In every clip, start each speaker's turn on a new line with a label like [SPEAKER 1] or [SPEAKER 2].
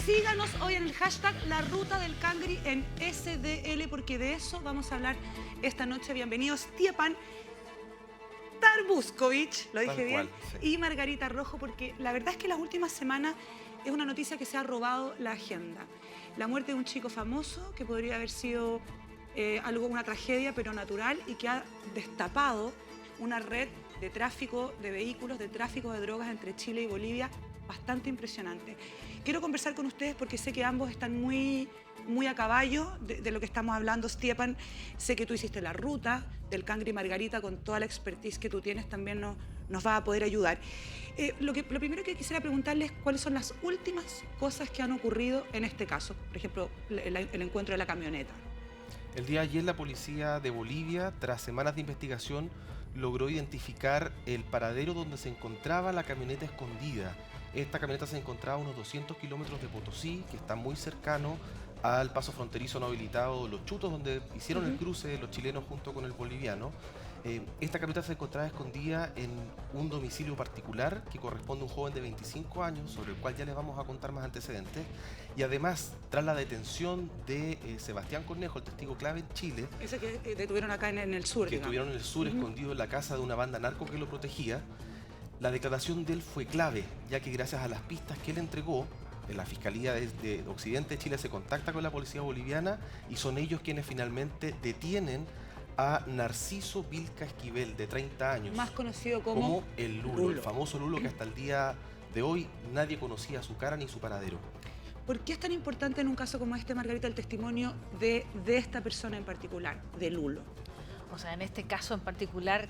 [SPEAKER 1] Síganos hoy en el hashtag La Ruta del Cangri en SDL, porque de eso vamos a hablar esta noche. Bienvenidos Stjepan Tarbuskovic, lo dije bien, sí, y Margarita Rojo, porque la verdad es que las últimas semanas es una noticia que se ha robado la agenda. La muerte de un chico famoso que podría haber sido una tragedia, pero natural, y que ha destapado una red de tráfico de vehículos, de tráfico de drogas entre Chile y Bolivia, bastante impresionante. Quiero conversar con ustedes porque sé que ambos están muy a caballo de lo que estamos hablando. Stjepan, sé que tú hiciste la ruta del Cangri. Margarita, con toda la expertise que tú tienes, también nos va a poder ayudar. Lo primero que quisiera preguntarles, ¿cuáles son las últimas cosas que han ocurrido en este caso? Por ejemplo, el encuentro de la camioneta.
[SPEAKER 2] El día de ayer la policía de Bolivia, tras semanas de investigación, logró identificar el paradero donde se encontraba la camioneta escondida. Esta camioneta se encontraba a unos 200 kilómetros de Potosí, que está muy cercano al paso fronterizo no habilitado de Los Chutos, donde hicieron el cruce de los chilenos junto con el boliviano. Esta camioneta se encontraba escondida en un domicilio particular que corresponde a un joven de 25 años, sobre el cual ya les vamos a contar más antecedentes. Y además, tras la detención de Sebastián Cornejo, el testigo clave en Chile...
[SPEAKER 1] Ese que detuvieron acá en el sur,
[SPEAKER 2] que estuvieron en el sur, escondido en la casa de una banda narco que lo protegía. La declaración de él fue clave, ya que gracias a las pistas que él entregó, la Fiscalía de Occidente de Chile se contacta con la policía boliviana y son ellos quienes finalmente detienen a Narciso Vilca Esquivel, de 30 años.
[SPEAKER 1] Más conocido como
[SPEAKER 2] el Lulo, el famoso Lulo, que hasta el día de hoy nadie conocía su cara ni su paradero.
[SPEAKER 1] ¿Por qué es tan importante en un caso como este, Margarita, el testimonio de esta persona en particular, de Lulo?
[SPEAKER 3] O sea, en este caso en particular,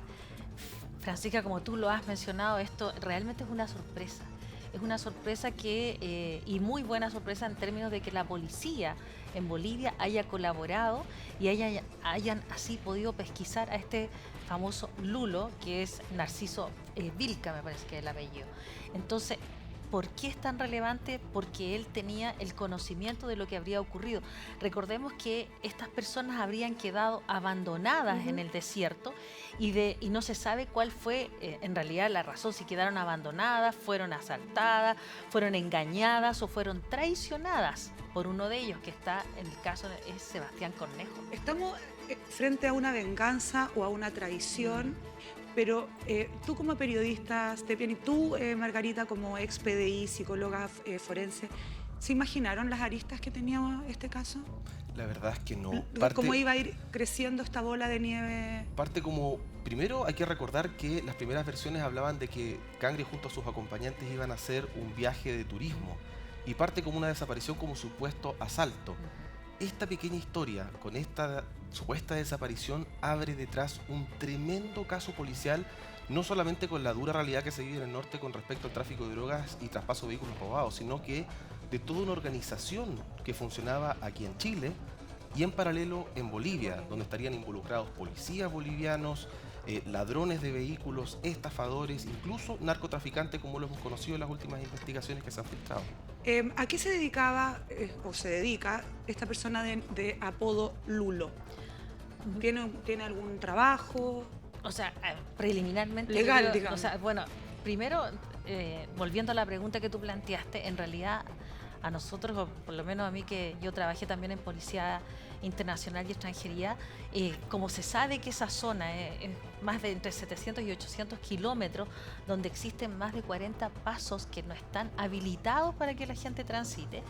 [SPEAKER 3] Francisca, como tú lo has mencionado, esto realmente es una sorpresa. Es una sorpresa y muy buena sorpresa en términos de que la policía en Bolivia haya colaborado y hayan así podido pesquisar a este famoso Lulo, que es Narciso Vilca, me parece que es el apellido. Entonces, ¿por qué es tan relevante? Porque él tenía el conocimiento de lo que habría ocurrido. Recordemos que estas personas habrían quedado abandonadas en el desierto y no se sabe cuál fue en realidad la razón, si quedaron abandonadas, fueron asaltadas, fueron engañadas o fueron traicionadas por uno de ellos, que está en el caso es Sebastián Cornejo.
[SPEAKER 1] Estamos frente a una venganza o a una traición. Pero tú como periodista, Stjepan, y tú, Margarita, como ex PDI, psicóloga forense, ¿se imaginaron las aristas que tenía este caso?
[SPEAKER 2] La verdad es que no.
[SPEAKER 1] ¿Cómo iba a ir creciendo esta bola de nieve?
[SPEAKER 2] Primero hay que recordar que las primeras versiones hablaban de que Cangri junto a sus acompañantes iban a hacer un viaje de turismo y parte como una desaparición, como supuesto asalto. Esta pequeña historia, con esta supuesta desaparición, abre detrás un tremendo caso policial, no solamente con la dura realidad que se vive en el norte con respecto al tráfico de drogas y traspaso de vehículos robados, sino que de toda una organización que funcionaba aquí en Chile y en paralelo en Bolivia, donde estarían involucrados policías bolivianos, ladrones de vehículos, estafadores, incluso narcotraficantes, como lo hemos conocido en las últimas investigaciones que se han filtrado.
[SPEAKER 1] ¿A qué se dedicaba o se dedica esta persona de apodo Lulo? ¿Tiene algún trabajo?
[SPEAKER 3] O sea, preliminarmente...
[SPEAKER 1] Legal, digamos.
[SPEAKER 3] O sea, bueno, primero, volviendo a la pregunta que tú planteaste, en realidad a nosotros, o por lo menos a mí, que yo trabajé también en Policía Internacional y Extranjería, como se sabe que esa zona es más de entre 700 y 800 kilómetros, donde existen más de 40 pasos que no están habilitados para que la gente transite,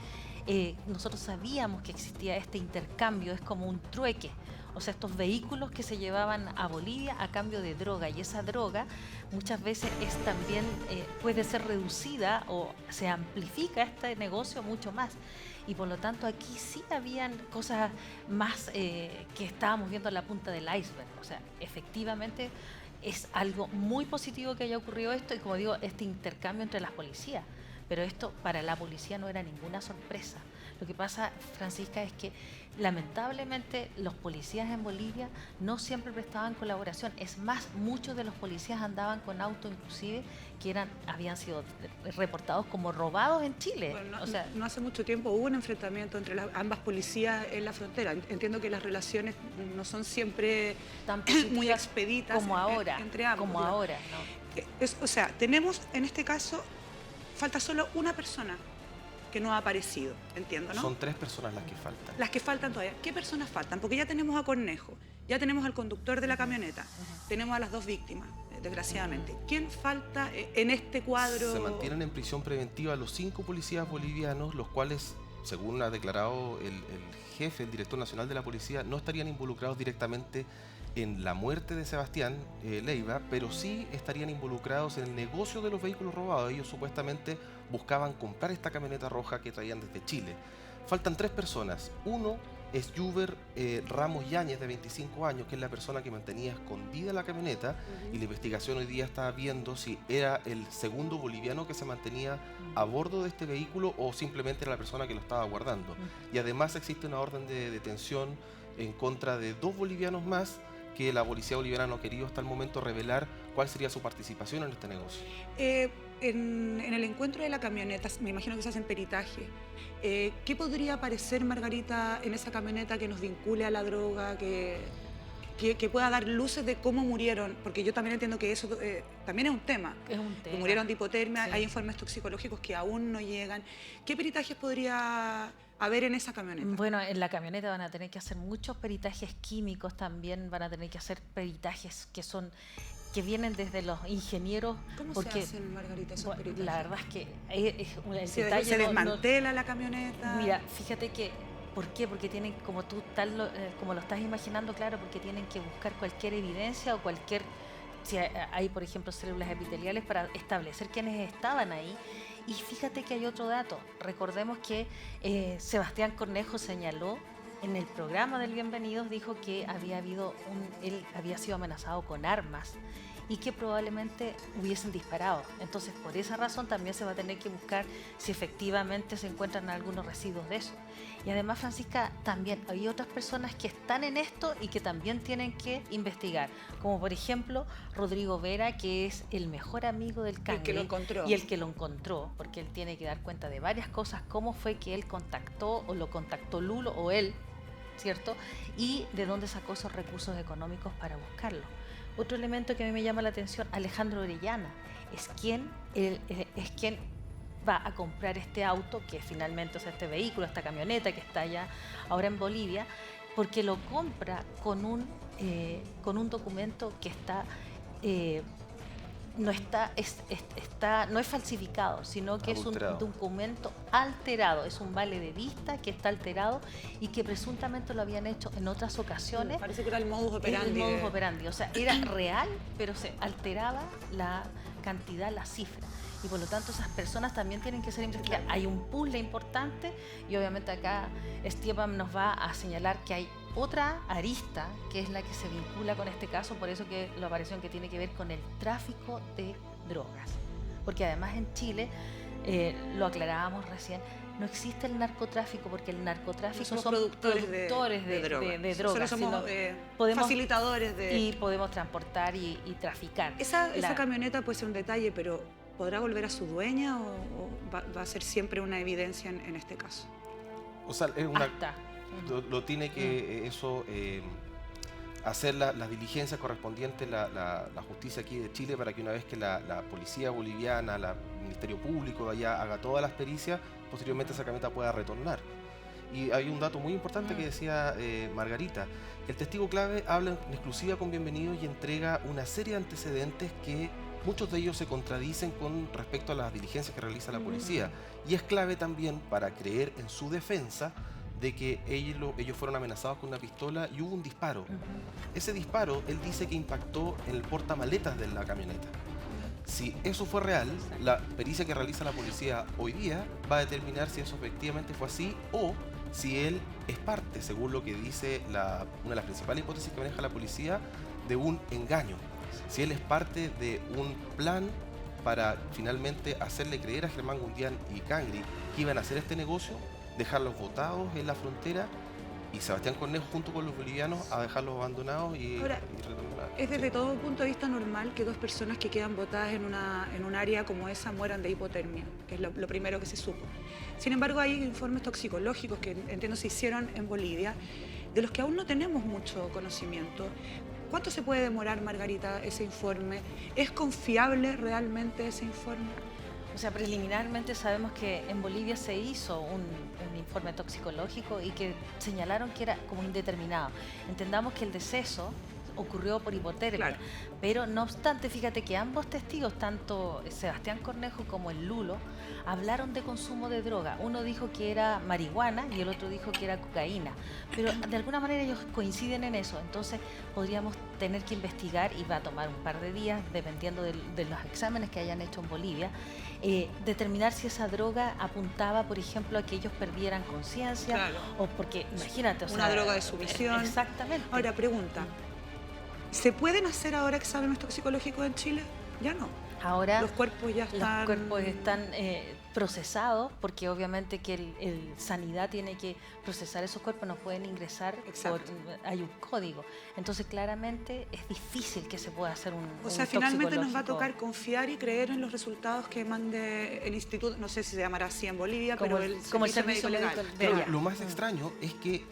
[SPEAKER 3] nosotros sabíamos que existía este intercambio, es como un trueque. O sea, estos vehículos que se llevaban a Bolivia a cambio de droga, y esa droga muchas veces también puede ser reducida o se amplifica este negocio mucho más. Y por lo tanto aquí sí habían cosas más que estábamos viendo a la punta del iceberg. O sea, efectivamente es algo muy positivo que haya ocurrido esto y, como digo, este intercambio entre las policías. Pero esto para la policía no era ninguna sorpresa. Lo que pasa, Francisca, es que lamentablemente los policías en Bolivia no siempre prestaban colaboración. Es más, muchos de los policías andaban con autos inclusive que habían sido reportados como robados en Chile.
[SPEAKER 1] Bueno, no hace mucho tiempo hubo un enfrentamiento entre ambas policías en la frontera. Entiendo que las relaciones no son siempre
[SPEAKER 3] tan
[SPEAKER 1] muy expeditas
[SPEAKER 3] como ahora,
[SPEAKER 1] entre ambos.
[SPEAKER 3] Como ahora, ¿no?
[SPEAKER 1] O sea, tenemos en este caso, falta solo una persona que no ha aparecido, entiendo, ¿no?
[SPEAKER 2] Son 3 personas las que faltan.
[SPEAKER 1] Las que faltan todavía. ¿Qué personas faltan? Porque ya tenemos a Cornejo, ya tenemos al conductor de la camioneta, tenemos a las 2 víctimas, desgraciadamente. ¿Quién falta en este cuadro?
[SPEAKER 2] Se mantienen en prisión preventiva los 5 policías bolivianos, los cuales, según ha declarado el jefe, el director nacional de la policía, no estarían involucrados directamente en la muerte de Sebastián Leiva, pero sí estarían involucrados en el negocio de los vehículos robados. Ellos supuestamente buscaban comprar esta camioneta roja que traían desde Chile. Faltan 3 personas. Uno es Yuber Ramos Yáñez, de 25 años, que es la persona que mantenía escondida la camioneta, y la investigación hoy día está viendo si era el segundo boliviano que se mantenía a bordo de este vehículo o simplemente era la persona que lo estaba guardando. Y además existe una orden de detención en contra de 2 bolivianos más, que la policía boliviana no ha querido hasta el momento revelar cuál sería su participación en este negocio.
[SPEAKER 1] En el encuentro de la camioneta, me imagino que se hacen peritaje. ¿Qué podría aparecer, Margarita, en esa camioneta que nos vincule a la droga, que pueda dar luces de cómo murieron? Porque yo también entiendo que eso también es un tema.
[SPEAKER 3] Es un tema.
[SPEAKER 1] Que murieron de hipotermia,
[SPEAKER 3] Sí.
[SPEAKER 1] Hay informes toxicológicos que aún no llegan. ¿Qué peritajes podría haber en esa camioneta?
[SPEAKER 3] Bueno, en la camioneta van a tener que hacer muchos peritajes químicos también, van a tener que hacer peritajes que vienen desde los ingenieros.
[SPEAKER 1] ¿Cómo
[SPEAKER 3] porque,
[SPEAKER 1] se hacen, Margarita, esos
[SPEAKER 3] bueno,
[SPEAKER 1] peritajes?
[SPEAKER 3] la verdad es que el
[SPEAKER 1] ¿Se
[SPEAKER 3] detalle
[SPEAKER 1] desmantela la camioneta?
[SPEAKER 3] Mira, fíjate que, ¿por qué? Porque tienen, como tú como lo estás imaginando, claro, porque tienen que buscar cualquier evidencia o cualquier, si hay, por ejemplo, células epiteliales para establecer quiénes estaban ahí. Y fíjate que hay otro dato. Recordemos que Sebastián Cornejo señaló en el programa del Bienvenidos, dijo que él había sido amenazado con armas y que probablemente hubiesen disparado. Entonces, por esa razón también se va a tener que buscar si efectivamente se encuentran algunos residuos de eso. Y además, Francisca, también hay otras personas que están en esto y que también tienen que investigar, como por ejemplo Rodrigo Vera, que es el mejor amigo del Cangre.
[SPEAKER 1] El que lo encontró.
[SPEAKER 3] Y el que lo encontró, porque él tiene que dar cuenta de varias cosas, cómo fue que él contactó o lo contactó Lulo o él, ¿cierto? Y de dónde sacó esos recursos económicos para buscarlo. Otro elemento que a mí me llama la atención, Alejandro Orellana, es quien va a comprar este auto, que finalmente es este vehículo, esta camioneta que está allá ahora en Bolivia, porque lo compra con un documento que no es falsificado, sino que
[SPEAKER 2] Adulterado.
[SPEAKER 3] es un documento alterado, es un vale de vista que está alterado y que presuntamente lo habían hecho en otras ocasiones.
[SPEAKER 1] Parece que era el modus
[SPEAKER 3] Era
[SPEAKER 1] operandi.
[SPEAKER 3] el modus operandi, o sea, era real, pero se alteraba la cantidad, la cifra. Y por lo tanto esas personas también tienen que ser investigadas. Hay un puzzle importante y obviamente acá Esteban nos va a señalar que hay otra arista que es la que se vincula con este caso, por eso que la aparición que tiene que ver con el tráfico de drogas. Porque además en Chile, lo aclarábamos recién, no existe el narcotráfico, porque el narcotráfico
[SPEAKER 1] somos
[SPEAKER 3] son
[SPEAKER 1] productores de
[SPEAKER 3] drogas.
[SPEAKER 1] Nosotros somos
[SPEAKER 3] podemos-
[SPEAKER 1] facilitadores de...
[SPEAKER 3] y podemos transportar y traficar.
[SPEAKER 1] Esa
[SPEAKER 3] La-
[SPEAKER 1] camioneta puede ser un detalle, pero ¿podrá volver a su dueña o va a ser siempre una evidencia en este caso?
[SPEAKER 2] O sea, es una,
[SPEAKER 3] Acta.
[SPEAKER 2] lo tiene que hacer las diligencias correspondientes la justicia aquí de Chile, para que una vez que la policía boliviana, el Ministerio Público de allá haga todas las pericias, posteriormente esa camioneta pueda retornar. Y hay un dato muy importante que decía Margarita. El testigo clave habla en exclusiva con Bienvenidos y entrega una serie de antecedentes que muchos de ellos se contradicen con respecto a las diligencias que realiza la policía. Y es clave también para creer en su defensa de que ellos fueron amenazados con una pistola y hubo un disparo. Ese disparo, él dice que impactó en el portamaletas de la camioneta. Si eso fue real, la pericia que realiza la policía hoy día va a determinar si eso efectivamente fue así o si él es parte, según lo que dice una de las principales hipótesis que maneja la policía, de un engaño. Si él es parte de un plan para finalmente hacerle creer a Germán Gundián y Cangri que iban a hacer este negocio, dejarlos botados en la frontera, y Sebastián Cornejo junto con los bolivianos a dejarlos abandonados y
[SPEAKER 1] Ahora,
[SPEAKER 2] retornar.
[SPEAKER 1] Es desde todo punto de vista normal que 2 personas que quedan botadas en un área como esa mueran de hipotermia, que es lo primero que se supo. Sin embargo, hay informes toxicológicos que entiendo se hicieron en Bolivia, de los que aún no tenemos mucho conocimiento. ¿Cuánto se puede demorar, Margarita, ese informe? ¿Es confiable realmente ese informe?
[SPEAKER 3] O sea, preliminarmente sabemos que en Bolivia se hizo un informe toxicológico y que señalaron que era como indeterminado. Entendamos que el deceso ocurrió por hipotermia,
[SPEAKER 1] Claro.
[SPEAKER 3] pero no obstante, fíjate que ambos testigos, tanto Sebastián Cornejo como el Lulo, hablaron de consumo de droga. Uno dijo que era marihuana y el otro dijo que era cocaína, pero de alguna manera ellos coinciden en eso, entonces podríamos tener que investigar y va a tomar un par de días, dependiendo de los exámenes que hayan hecho en Bolivia, determinar si esa droga apuntaba, por ejemplo, a que ellos perdieran conciencia,
[SPEAKER 1] Claro.
[SPEAKER 3] o porque, imagínate, o
[SPEAKER 1] Una
[SPEAKER 3] sea,
[SPEAKER 1] droga de sumisión.
[SPEAKER 3] Exactamente.
[SPEAKER 1] Ahora, pregunta. ¿Se pueden hacer ahora exámenes toxicológicos en Chile? Ya no.
[SPEAKER 3] Ahora
[SPEAKER 1] Los cuerpos ya están...
[SPEAKER 3] los cuerpos están procesados, porque obviamente que el Sanidad tiene que procesar esos cuerpos, no pueden ingresar, hay un código. Entonces claramente es difícil que se pueda hacer un
[SPEAKER 1] O sea, finalmente nos va a
[SPEAKER 3] toxicológico.
[SPEAKER 1] tocar confiar y creer en los resultados que mande el instituto, no sé si se llamará así en Bolivia, pero
[SPEAKER 3] Como el Servicio
[SPEAKER 1] Médico
[SPEAKER 3] Médico
[SPEAKER 1] Legal.
[SPEAKER 3] de allá.
[SPEAKER 2] Lo más extraño es que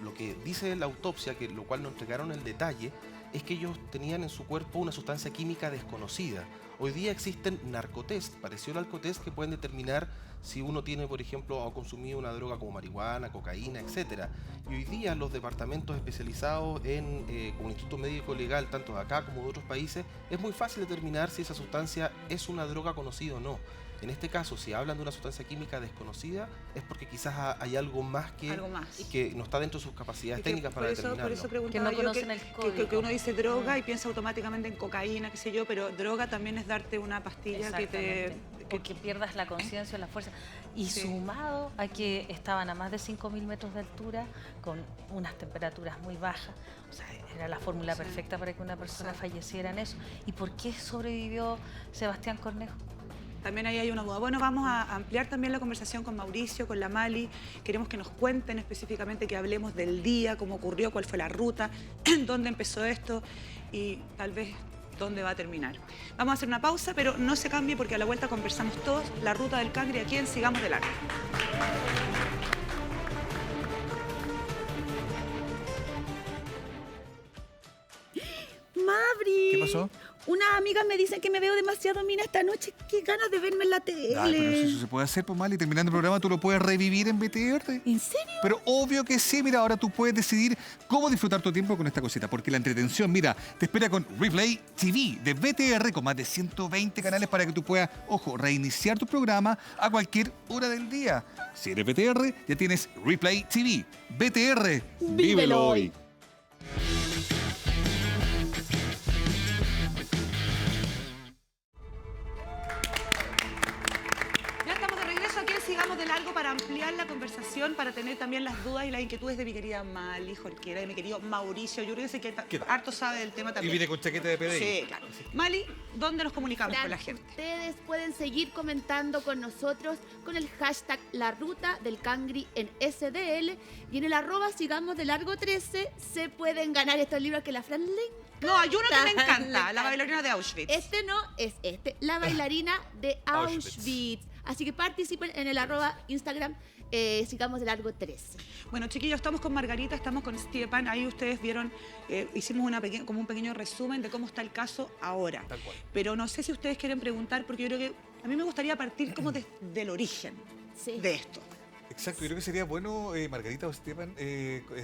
[SPEAKER 2] lo que dice la autopsia, que lo cual no entregaron el detalle, es que ellos tenían en su cuerpo una sustancia química desconocida. Hoy día existen narcotest, parecido al alcotest, que pueden determinar si uno tiene, por ejemplo, o ha consumido una droga como marihuana, cocaína, etc. Y hoy día los departamentos especializados como el Instituto Médico Legal, tanto de acá como de otros países, es muy fácil determinar si esa sustancia es una droga conocida o no. En este caso, si hablan de una sustancia química desconocida, es porque quizás hay algo más que no está dentro de sus capacidades técnicas para determinarlo.
[SPEAKER 1] Por eso preguntaba
[SPEAKER 3] Que no
[SPEAKER 1] yo
[SPEAKER 3] conocen el código.
[SPEAKER 1] que uno dice droga y piensa automáticamente en cocaína, qué sé yo, pero droga también es darte una pastilla que te...
[SPEAKER 3] Porque pierdas la conciencia o la fuerza. Y sumado a que estaban a más de 5.000 metros de altura, con unas temperaturas muy bajas, o sea, era la fórmula perfecta para que una persona falleciera en eso. ¿Y por qué sobrevivió Sebastián Cornejo?
[SPEAKER 1] También ahí hay una duda. Bueno, vamos a ampliar también la conversación con Mauricio, con la Mali. Queremos que nos cuenten específicamente, que hablemos del día, cómo ocurrió, cuál fue la ruta, dónde empezó esto y tal vez dónde va a terminar. Vamos a hacer una pausa, pero no se cambie porque a la vuelta conversamos todos la ruta del Cangri aquí en Sigamos de Largo.
[SPEAKER 4] Mabri.
[SPEAKER 5] ¿Qué pasó?
[SPEAKER 4] Unas amigas me dicen que me veo demasiado mina esta noche. Qué ganas de verme en la tele.
[SPEAKER 5] Ay, pero si eso se puede hacer, pues mal, y terminando el programa tú lo puedes revivir en BTR.
[SPEAKER 4] ¿En serio?
[SPEAKER 5] Pero obvio que sí, mira, ahora tú puedes decidir cómo disfrutar tu tiempo con esta cosita, porque la entretención, mira, te espera con Replay TV de BTR, con más de 120 canales para que tú puedas, ojo, reiniciar tu programa a cualquier hora del día. Si eres BTR, ya tienes Replay TV. BTR, vívelo hoy.
[SPEAKER 1] Sigamos de largo para ampliar la conversación, para tener también las dudas y las inquietudes de mi querida Mali Jorquera, de mi querido Mauricio. Yo creo que harto sabe del tema
[SPEAKER 5] Y
[SPEAKER 1] también.
[SPEAKER 5] viene con chaqueta de PDI.
[SPEAKER 1] Sí, claro. Mali, ¿dónde nos comunicamos con la gente?
[SPEAKER 4] Ustedes pueden seguir comentando con nosotros con el hashtag La Ruta del Cangri en SDL y en el @ Sigamos de Largo 13 se pueden ganar estos libros que la Fran le encanta.
[SPEAKER 1] No, hay uno que me encanta, La bailarina de Auschwitz.
[SPEAKER 4] Este no, es este, La bailarina de Auschwitz. Así que participen en el @ Instagram Sigamos de Largo 13.
[SPEAKER 1] Bueno, chiquillos, estamos con Margarita, estamos con Stepan. Ahí ustedes vieron, hicimos como un pequeño resumen de cómo está el caso ahora.
[SPEAKER 2] Tal cual.
[SPEAKER 1] Pero no sé si ustedes quieren preguntar, porque yo creo que a mí me gustaría partir como del origen de esto.
[SPEAKER 5] Exacto, yo creo que sería bueno, Margarita o Esteban,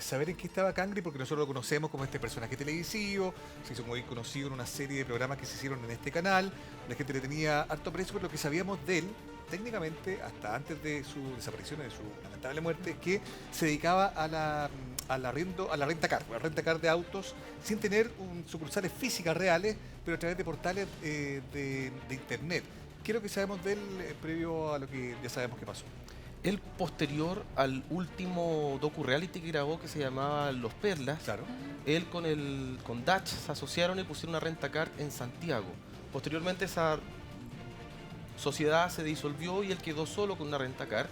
[SPEAKER 5] saber en qué estaba Cangri, porque nosotros lo conocemos como este personaje televisivo, se hizo muy conocido en una serie de programas que se hicieron en este canal, la gente le tenía harto aprecio, pero lo que sabíamos de él, técnicamente, hasta antes de su desaparición, de su lamentable muerte, es que se dedicaba a la renta car de autos, sin tener sucursales físicas reales, pero a través de portales de internet. ¿Qué es lo que sabemos de él previo a lo que ya sabemos que pasó?
[SPEAKER 2] Él, posterior al último docu-reality que grabó, que se llamaba Los Perlas,
[SPEAKER 5] Claro.
[SPEAKER 2] él con Dutch se asociaron y pusieron una rentacar en Santiago. Posteriormente esa sociedad se disolvió y él quedó solo con una rentacar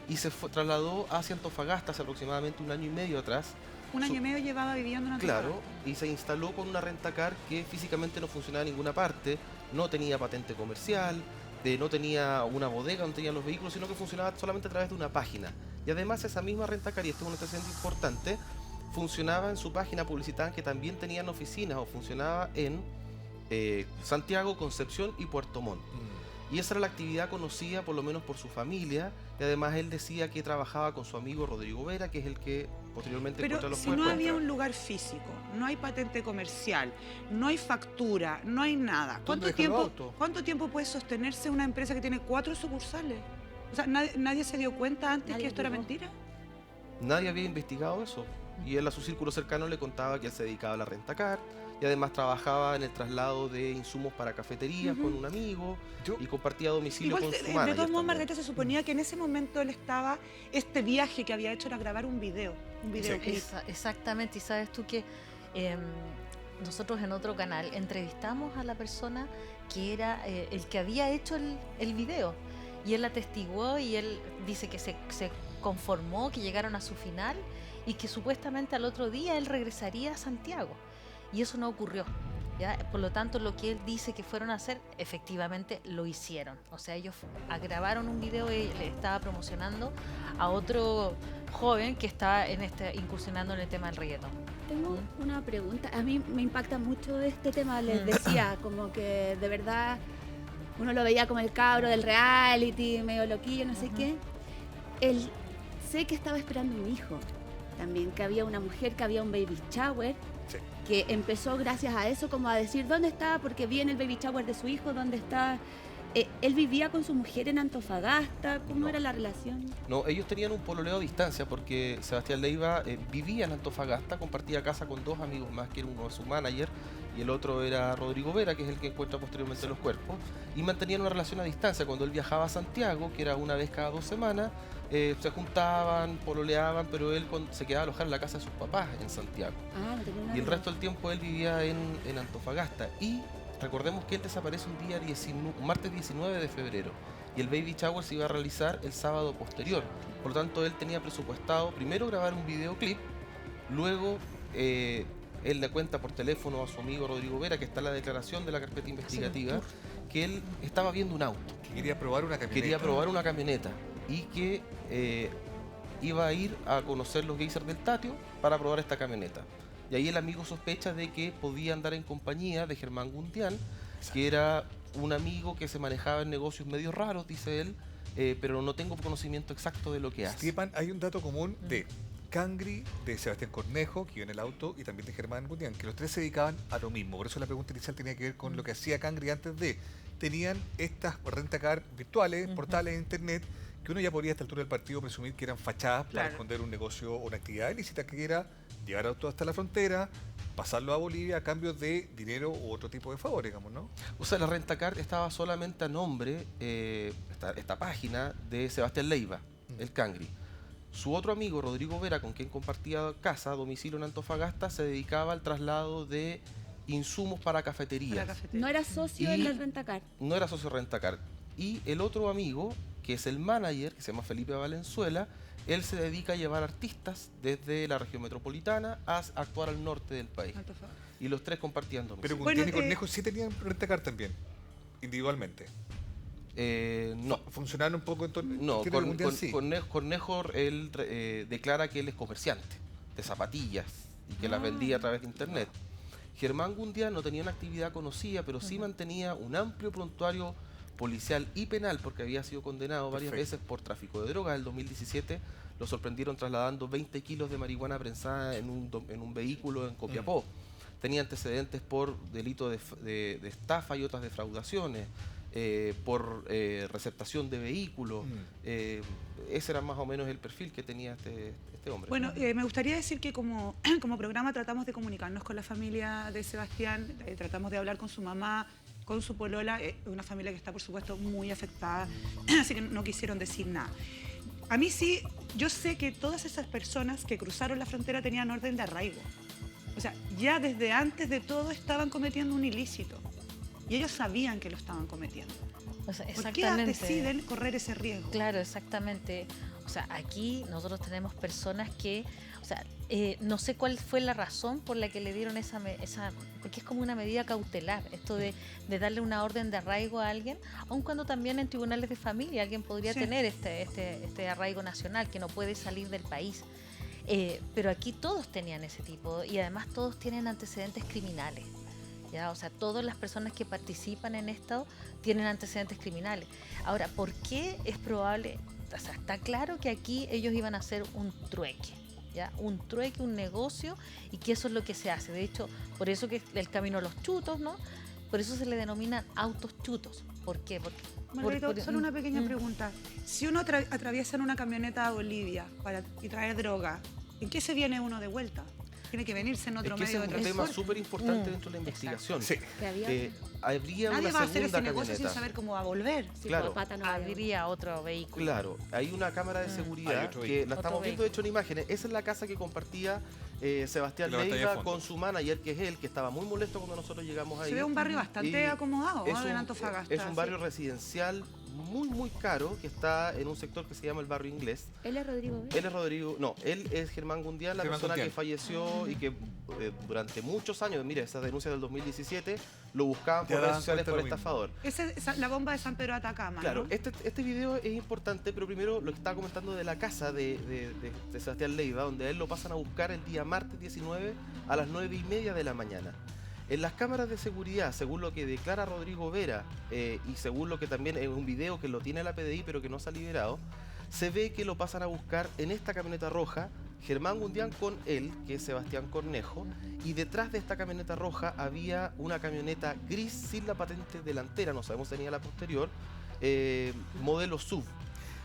[SPEAKER 2] y se trasladó hacia Antofagasta hace aproximadamente 1 año y medio atrás.
[SPEAKER 1] Un año y medio llevaba viviendo en Antofagasta.
[SPEAKER 2] Claro, y se instaló con una rentacar que físicamente no funcionaba en ninguna parte, no tenía patente comercial, no tenía una bodega donde tenían los vehículos, sino que funcionaba solamente a través de una página. Y además esa misma rentacar, y esto es un antecedente importante, funcionaba en su página, publicitaban que también tenían oficinas o funcionaba en Santiago, Concepción y Puerto Montt. Y esa era la actividad conocida por lo menos por su familia, y además él decía que trabajaba con su amigo Rodrigo Vera, que es el que posteriormente encuentra
[SPEAKER 1] Pero
[SPEAKER 2] los
[SPEAKER 1] si
[SPEAKER 2] cuerpos.
[SPEAKER 1] no había un lugar físico, no hay patente comercial, no hay factura, no hay nada,
[SPEAKER 5] ¿Dónde deja los autos?
[SPEAKER 1] ¿cuánto tiempo puede sostenerse una empresa que tiene 4 sucursales? O sea, nadie se dio cuenta antes
[SPEAKER 4] Nadie
[SPEAKER 1] que esto era
[SPEAKER 4] dudó.
[SPEAKER 1] mentira.
[SPEAKER 2] Nadie había investigado eso. Y él a su círculo cercano le contaba que él se dedicaba a la rentacar y además trabajaba en el traslado de insumos para cafeterías con un amigo
[SPEAKER 5] Yo-
[SPEAKER 2] y compartía domicilio
[SPEAKER 1] Igual,
[SPEAKER 2] con su
[SPEAKER 1] de
[SPEAKER 2] manager
[SPEAKER 1] todos modos,
[SPEAKER 2] también.
[SPEAKER 1] Margarita, se suponía que en ese momento él estaba, este viaje que había hecho era grabar un videoclip.
[SPEAKER 3] Exactamente, y sabes tú que nosotros en otro canal entrevistamos a la persona que era el que había hecho el video, y él atestiguó y él dice que se conformó, que llegaron a su final y que supuestamente al otro día él regresaría a Santiago, y eso no ocurrió. ¿Ya? Por lo tanto, lo que él dice que fueron a hacer, efectivamente lo hicieron. O sea, ellos grabaron un video y le estaba promocionando a otro joven que estaba incursionando en el tema del reggaetón.
[SPEAKER 4] Tengo una pregunta. A mí me impacta mucho este tema. Les decía, como que de verdad uno lo veía como el cabro del reality, medio loquillo, no sé qué. Sé que estaba esperando un hijo también, que había una mujer, que había un baby shower.
[SPEAKER 5] Sí.
[SPEAKER 4] Que empezó gracias a eso como a decir, ¿dónde está? Porque viene el baby shower de su hijo, ¿dónde está? Él vivía con su mujer en Antofagasta, ¿cómo
[SPEAKER 2] No.
[SPEAKER 4] era la relación?
[SPEAKER 2] No, ellos tenían un pololeo a distancia porque Sebastián Leiva vivía en Antofagasta, compartía casa con 2 amigos más, que uno es su manager y el otro era Rodrigo Vera, que es el que encuentra posteriormente los cuerpos, y mantenían una relación a distancia. Cuando él viajaba a Santiago, que era una vez cada 2 semanas, se juntaban, pololeaban, pero él se quedaba a alojar en la casa de sus papás en Santiago.
[SPEAKER 4] Ah, no tenía nada.
[SPEAKER 2] Y el resto del tiempo él vivía en Antofagasta. Y recordemos que él desaparece un martes 19 de febrero. Y el baby shower se iba a realizar el sábado posterior. Por lo tanto, él tenía presupuestado primero grabar un videoclip, luego él le cuenta por teléfono a su amigo Rodrigo Vera, que está en la declaración de la carpeta investigativa, que él estaba viendo un auto.
[SPEAKER 5] Que quería probar una camioneta.
[SPEAKER 2] Quería probar una camioneta y que iba a ir a conocer los geysers del Tatio para probar esta camioneta. Y ahí el amigo sospecha de que podía andar en compañía de Germán Gundián, que era un amigo que se manejaba en negocios medio raros, dice él, pero no tengo conocimiento exacto de lo que hace.
[SPEAKER 5] Esteban, hay un dato común de Cangri, de Sebastián Cornejo, que iba en el auto, y también de Germán Gundián, que los 3 se dedicaban a lo mismo. Por eso la pregunta inicial tenía que ver con lo que hacía Cangri antes de. Tenían estas rentacar virtuales, portales de internet, que uno ya podría a esta altura del partido presumir que eran fachadas para
[SPEAKER 1] Claro.
[SPEAKER 5] esconder un negocio o una actividad ilícita, que era llevar autos hasta la frontera, pasarlo a Bolivia a cambio de dinero u otro tipo de favor, digamos, ¿no?
[SPEAKER 2] O sea, la rentacar estaba solamente a nombre, esta página, de Sebastián Leiva, el Cangri. Su otro amigo, Rodrigo Vera, con quien compartía casa, domicilio en Antofagasta, se dedicaba al traslado de insumos para cafeterías.
[SPEAKER 4] No era socio
[SPEAKER 2] Y-
[SPEAKER 4] en el rentacar.
[SPEAKER 2] No era socio rentacar. Y el otro amigo, que es el manager, que se llama Felipe Valenzuela, él se dedica a llevar artistas desde la región metropolitana a actuar al norte del país. Y los 3 compartían
[SPEAKER 5] Pero
[SPEAKER 2] domicilio.
[SPEAKER 5] Gundián
[SPEAKER 1] Bueno,
[SPEAKER 5] y Cornejo sí tenían rentacar también, individualmente.
[SPEAKER 2] No.
[SPEAKER 5] Funcionaron un poco en torno.
[SPEAKER 2] No,
[SPEAKER 5] entiendo que Gundián sí.
[SPEAKER 2] Cornejo él declara que él es comerciante de zapatillas y que las vendía a través de internet. Germán Gundián no tenía una actividad conocida, pero sí mantenía un amplio prontuario policial y penal porque había sido condenado varias
[SPEAKER 5] Perfecto.
[SPEAKER 2] veces por tráfico de drogas. En el 2017 lo sorprendieron trasladando 20 kilos de marihuana prensada en un vehículo en Copiapó. Tenía antecedentes por delito de estafa y otras defraudaciones. Por receptación de vehículos. Ese era más o menos el perfil que tenía este hombre.
[SPEAKER 1] Bueno, me gustaría decir que como programa tratamos de comunicarnos con la familia de Sebastián, tratamos de hablar con su mamá, con su polola, una familia que está por supuesto muy afectada, así que no quisieron decir nada. A mí sí, yo sé que todas esas personas que cruzaron la frontera tenían orden de arraigo. O sea, ya desde antes de todo estaban cometiendo un ilícito. Y ellos sabían que lo estaban cometiendo.
[SPEAKER 3] O sea,
[SPEAKER 1] ¿Por qué
[SPEAKER 3] exactamente.
[SPEAKER 1] deciden correr ese riesgo?
[SPEAKER 3] Claro, exactamente. O sea, aquí nosotros tenemos personas que, o sea, no sé cuál fue la razón por la que le dieron esa porque es como una medida cautelar, esto de darle una orden de arraigo a alguien, aun cuando también en tribunales de familia alguien podría
[SPEAKER 1] Sí.
[SPEAKER 3] tener este arraigo nacional, que no puede salir del país. Pero aquí todos tenían ese tipo y además todos tienen antecedentes criminales. ¿ya? O sea, todas las personas que participan en esto tienen antecedentes criminales. Ahora, ¿por qué es probable? O sea, está claro que aquí ellos iban a hacer un trueque, ¿ya? Un trueque, un negocio, y que eso es lo que se hace. De hecho, por eso que el camino a los chutos, ¿no? Por eso se le denominan autos chutos. ¿Por qué? Porque,
[SPEAKER 1] Margarita, solo una pequeña pregunta. Si uno atraviesa en una camioneta a Bolivia y traer droga, ¿en qué se viene uno de vuelta? Tiene que venirse en otro
[SPEAKER 2] Es que
[SPEAKER 1] medio
[SPEAKER 2] ese
[SPEAKER 1] de
[SPEAKER 2] es un tema
[SPEAKER 1] transporte.
[SPEAKER 2] súper importante dentro de la investigación.
[SPEAKER 5] Sí.
[SPEAKER 4] Que había-
[SPEAKER 2] Habría
[SPEAKER 1] Nadie
[SPEAKER 2] una
[SPEAKER 1] va a hacer ese
[SPEAKER 2] segunda
[SPEAKER 1] negocio sin
[SPEAKER 2] camioneta.
[SPEAKER 1] saber cómo va a volver.
[SPEAKER 4] Sí,
[SPEAKER 2] Claro.
[SPEAKER 4] por pata no vaya.
[SPEAKER 3] habría otro vehículo.
[SPEAKER 2] Claro, hay una cámara de
[SPEAKER 5] Hay
[SPEAKER 2] seguridad
[SPEAKER 5] otro
[SPEAKER 2] que
[SPEAKER 5] vehículo.
[SPEAKER 2] la estamos
[SPEAKER 3] Otro
[SPEAKER 2] viendo de hecho en imágenes. Esa es la casa que compartía Sebastián
[SPEAKER 5] La pantalla de
[SPEAKER 2] Leiva
[SPEAKER 5] fondo.
[SPEAKER 2] con su manager, que es él, que estaba muy molesto cuando nosotros llegamos ahí.
[SPEAKER 1] Se ve un barrio bastante
[SPEAKER 2] Y
[SPEAKER 1] acomodado,
[SPEAKER 2] es
[SPEAKER 1] ¿no? En
[SPEAKER 2] un-
[SPEAKER 1] Antofagasta.
[SPEAKER 2] Es un barrio
[SPEAKER 1] sí.
[SPEAKER 2] residencial muy caro que está en un sector que se llama el barrio inglés.
[SPEAKER 4] Él es Rodrigo Vera.
[SPEAKER 2] Él es Rodrigo, no, él es Germán Gundián, la
[SPEAKER 5] Germán
[SPEAKER 2] persona que
[SPEAKER 5] Gundián.
[SPEAKER 2] falleció y que durante muchos años, mire, esa denuncia del 2017, lo buscaban
[SPEAKER 5] Ya
[SPEAKER 2] por redes
[SPEAKER 5] daban
[SPEAKER 2] sociales
[SPEAKER 5] cuenta
[SPEAKER 2] por
[SPEAKER 5] de lo mismo.
[SPEAKER 2] estafador.
[SPEAKER 1] Esa es la bomba de San Pedro de Atacama,
[SPEAKER 2] Claro,
[SPEAKER 1] ¿no?
[SPEAKER 2] este video es importante, pero primero lo que estaba comentando de la casa de Sebastián Leiva, donde a él lo pasan a buscar el día martes 19 a las 9:30 de la mañana. En las cámaras de seguridad, según lo que declara Rodrigo Vera, y según lo que también es un video que lo tiene la PDI pero que no se ha liberado, se ve que lo pasan a buscar en esta camioneta roja, Germán Gundián con él, que es Sebastián Cornejo, y detrás de esta camioneta roja había una camioneta gris sin la patente delantera, no sabemos si tenía la posterior, modelo SUV.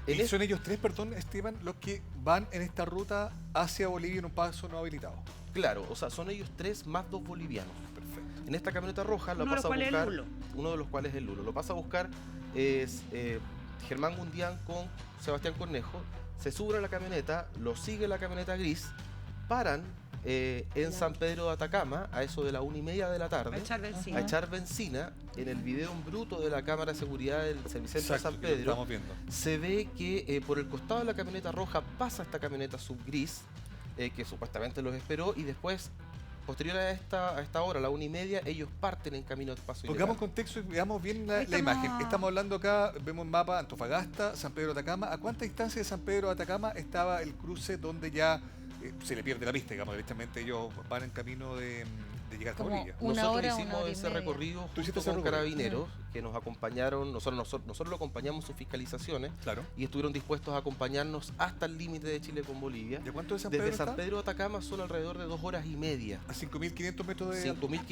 [SPEAKER 2] En
[SPEAKER 5] Y son ellos tres, perdón, Esteban, los que van en esta ruta hacia Bolivia en un paso no habilitado.
[SPEAKER 2] Claro, o sea, son ellos tres más 2 bolivianos.
[SPEAKER 5] Perfecto.
[SPEAKER 2] En esta camioneta roja lo
[SPEAKER 1] Uno de los
[SPEAKER 2] pasa a
[SPEAKER 1] cuales es
[SPEAKER 2] buscar.
[SPEAKER 1] Lulo.
[SPEAKER 2] Uno de los cuales es el Lulo. Lo pasa a buscar es Germán Gundián con Sebastián Cornejo. Se suben a la camioneta, lo sigue la camioneta gris, paran en San Pedro de Atacama a eso de la 1:30 de la tarde.
[SPEAKER 1] A echar benzina.
[SPEAKER 2] A echar benzina. En el video en bruto de la cámara de seguridad del Servicentro de
[SPEAKER 5] Exacto,
[SPEAKER 2] San
[SPEAKER 5] que lo
[SPEAKER 2] Pedro,
[SPEAKER 5] estamos viendo.
[SPEAKER 2] se ve que por el costado de la camioneta roja pasa esta camioneta subgris, que supuestamente los esperó, y después, posterior a esta hora, a la 1:30, ellos parten en camino al paso
[SPEAKER 5] Pongamos
[SPEAKER 2] ilegal.
[SPEAKER 5] contexto y veamos bien la
[SPEAKER 1] Ahí estamos.
[SPEAKER 5] imagen. Estamos hablando acá, vemos un mapa, Antofagasta, San Pedro de Atacama. ¿A cuánta distancia de San Pedro de Atacama estaba el cruce donde ya se le pierde la pista, digamos? Directamente ellos van en camino de llegar hasta
[SPEAKER 3] Como
[SPEAKER 5] Bolivia.
[SPEAKER 3] una
[SPEAKER 2] Nosotros
[SPEAKER 3] hora, una
[SPEAKER 2] hicimos
[SPEAKER 3] hora y
[SPEAKER 2] ese
[SPEAKER 3] media.
[SPEAKER 2] recorrido
[SPEAKER 5] Tú hiciste
[SPEAKER 2] junto
[SPEAKER 5] ese
[SPEAKER 2] con
[SPEAKER 5] recorrido.
[SPEAKER 2] carabineros que nos acompañaron, nosotros lo acompañamos en sus fiscalizaciones
[SPEAKER 5] Claro.
[SPEAKER 2] y estuvieron dispuestos a acompañarnos hasta el límite de Chile con Bolivia.
[SPEAKER 5] ¿De cuánto de San Pedro
[SPEAKER 2] Desde San
[SPEAKER 5] está?
[SPEAKER 2] Pedro de Atacama son alrededor de 2 horas y media,
[SPEAKER 5] A 5.500 metros de...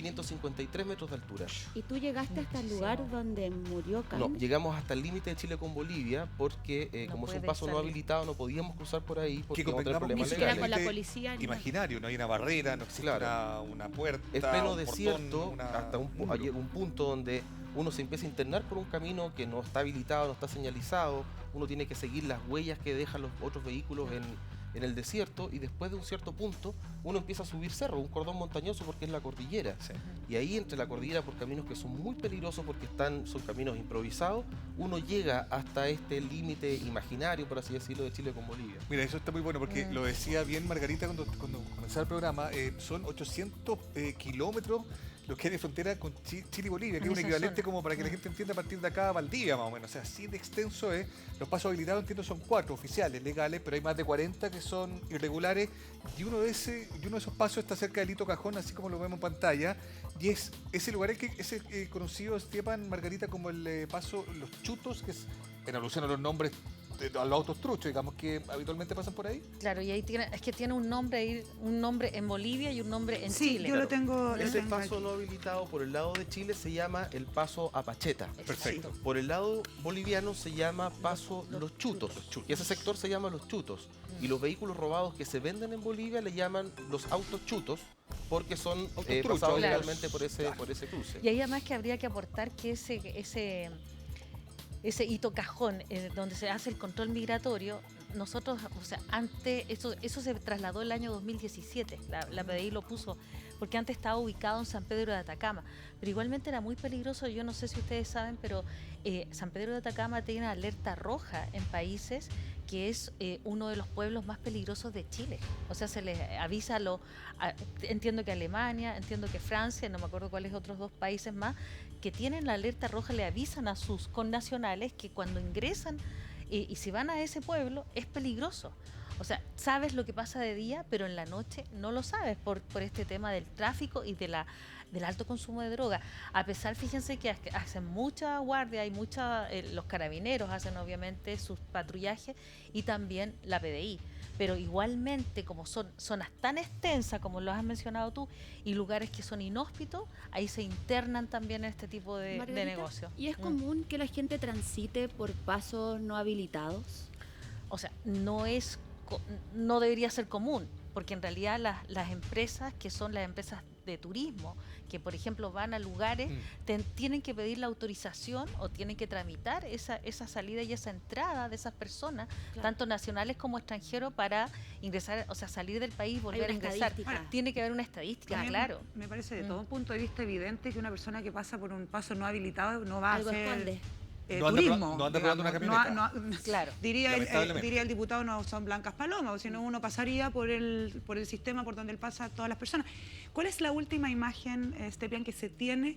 [SPEAKER 2] 5.553 metros de altura.
[SPEAKER 4] ¿Y tú llegaste hasta el lugar donde murió
[SPEAKER 2] No,
[SPEAKER 4] Cangri?
[SPEAKER 2] llegamos hasta el límite de Chile con Bolivia porque
[SPEAKER 3] No
[SPEAKER 2] como es un
[SPEAKER 3] puede
[SPEAKER 2] paso no
[SPEAKER 3] salir.
[SPEAKER 2] habilitado no podíamos cruzar por ahí porque
[SPEAKER 5] Que
[SPEAKER 2] íbamos a tener
[SPEAKER 5] convengamos,
[SPEAKER 4] Ni
[SPEAKER 2] problemas
[SPEAKER 5] ni
[SPEAKER 4] siquiera
[SPEAKER 2] legales.
[SPEAKER 4] con la
[SPEAKER 5] legalmente
[SPEAKER 4] policía. ni nada.
[SPEAKER 5] Imaginario, no hay una barrera, no existe
[SPEAKER 2] Claro.
[SPEAKER 5] una puerta,
[SPEAKER 2] Es pleno
[SPEAKER 5] un
[SPEAKER 2] desierto
[SPEAKER 5] portón, una-
[SPEAKER 2] hasta un
[SPEAKER 5] muro.
[SPEAKER 2] punto donde uno se empieza a internar por un camino que no está habilitado, no está señalizado, uno tiene que seguir las huellas que dejan los otros vehículos en el desierto y después de un cierto punto uno empieza a subir cerro, un cordón montañoso porque es la cordillera.
[SPEAKER 5] Sí.
[SPEAKER 2] Y ahí entre la cordillera por caminos que son muy peligrosos porque son caminos improvisados, uno llega hasta este límite imaginario, por así decirlo, de Chile con Bolivia.
[SPEAKER 5] Mira, eso está muy bueno porque lo decía bien Margarita cuando comenzaba el programa, son 800 kilómetros los que hay de frontera con Chile y Bolivia, que es
[SPEAKER 3] En
[SPEAKER 5] un
[SPEAKER 3] esa
[SPEAKER 5] equivalente
[SPEAKER 3] zona.
[SPEAKER 5] como para que la gente entienda a partir de acá a Valdivia más o menos. O sea, así de extenso es. Los pasos habilitados entiendo son 4 oficiales, legales, pero hay más de 40 que son irregulares y uno de esos pasos está cerca del Hito Cajón, así como lo vemos en pantalla, y es ese lugar que es conocido, Esteban, Margarita, como el paso Los Chutos, que es en alusión a los nombres a los autos truchos, digamos, que habitualmente pasan por ahí.
[SPEAKER 3] Claro, y ahí tiene un nombre ahí, un nombre en Bolivia y un nombre en
[SPEAKER 1] Sí,
[SPEAKER 3] Chile.
[SPEAKER 1] yo lo tengo. lo
[SPEAKER 2] Ese
[SPEAKER 1] tengo
[SPEAKER 2] paso
[SPEAKER 1] aquí.
[SPEAKER 2] no habilitado por el lado de Chile se llama el paso Apacheta.
[SPEAKER 5] Perfecto.
[SPEAKER 2] Por el lado boliviano se llama paso Los Chutos. Y ese sector se llama Los Chutos. Y los vehículos robados que se venden en Bolivia le llaman los autos chutos porque son
[SPEAKER 5] Autos
[SPEAKER 2] pasados
[SPEAKER 5] truchos.
[SPEAKER 2] legalmente por ese cruce.
[SPEAKER 3] Y ahí además que habría que aportar que ese hito cajón donde se hace el control migratorio, nosotros, o sea, antes, eso se trasladó el año 2017, la PDI lo puso, porque antes estaba ubicado en San Pedro de Atacama, pero igualmente era muy peligroso, yo no sé si ustedes saben, pero San Pedro de Atacama tiene alerta roja en países que es uno de los pueblos más peligrosos de Chile. O sea, se les avisa entiendo que Alemania, entiendo que Francia, no me acuerdo cuáles otros 2 países más, que tienen la alerta roja, le avisan a sus connacionales que cuando ingresan y si van a ese pueblo es peligroso. O sea, sabes lo que pasa de día, pero en la noche no lo sabes por este tema del tráfico y del alto consumo de droga. A pesar, fíjense que hacen mucha guardia, hay los carabineros hacen obviamente sus patrullajes y también la PDI. Pero igualmente, como son zonas tan extensas como lo has mencionado tú y lugares que son inhóspitos, ahí se internan también este tipo de negocios.
[SPEAKER 4] ¿Y es común que la gente transite por pasos no habilitados?
[SPEAKER 3] O sea, no debería ser común, porque en realidad las empresas que son las empresas de turismo, que por ejemplo van a lugares, tienen que pedir la autorización o tienen que tramitar esa salida y esa entrada de esas personas, tanto nacionales como extranjeros, para ingresar, o sea, salir del país, volver a ingresar. Tiene que haber una estadística, claro.
[SPEAKER 1] Me parece de todo un punto de vista evidente que una persona que pasa por un paso no habilitado no va a hacer... turismo.
[SPEAKER 5] No anda probando una camioneta.
[SPEAKER 3] Claro.
[SPEAKER 1] Diría el diputado, no son blancas palomas, sino uno pasaría por el sistema por donde él pasa a todas las personas. ¿Cuál es la última imagen, Esteban, que se tiene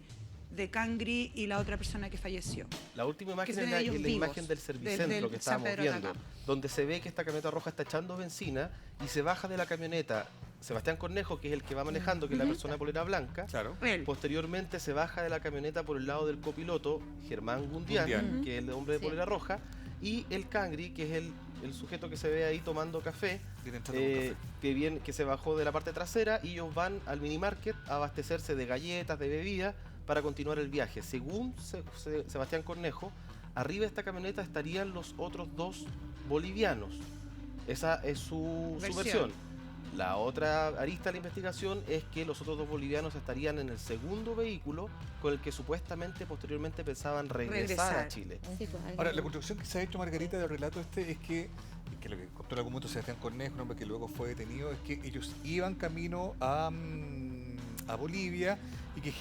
[SPEAKER 1] de Cangri y la otra persona que falleció?
[SPEAKER 2] La última imagen es la imagen del servicentro que estábamos viendo, donde se ve que esta camioneta roja está echando benzina y se baja de la camioneta Sebastián Cornejo, que es el que va manejando, que es la persona de polera blanca.
[SPEAKER 5] Claro.
[SPEAKER 2] Posteriormente se baja de la camioneta por el lado del copiloto, Germán Gundián, que es el hombre de polera roja, y el Cangri, que es el sujeto que se ve ahí tomando café, que se bajó de la parte trasera, y ellos van al minimarket a abastecerse de galletas, de bebidas, para continuar el viaje. Según Sebastián Cornejo, arriba de esta camioneta estarían los otros dos bolivianos. Esa es su versión. La otra arista de la investigación es que los otros dos bolivianos estarían en el segundo vehículo con el que supuestamente posteriormente pensaban regresar a Chile.
[SPEAKER 4] Sí, pues,
[SPEAKER 5] Ahora, la construcción que se ha hecho, Margarita, del relato es que lo que contó en algún momento Sebastián Cornejo, un hombre que luego fue detenido, es que ellos iban camino a Bolivia y que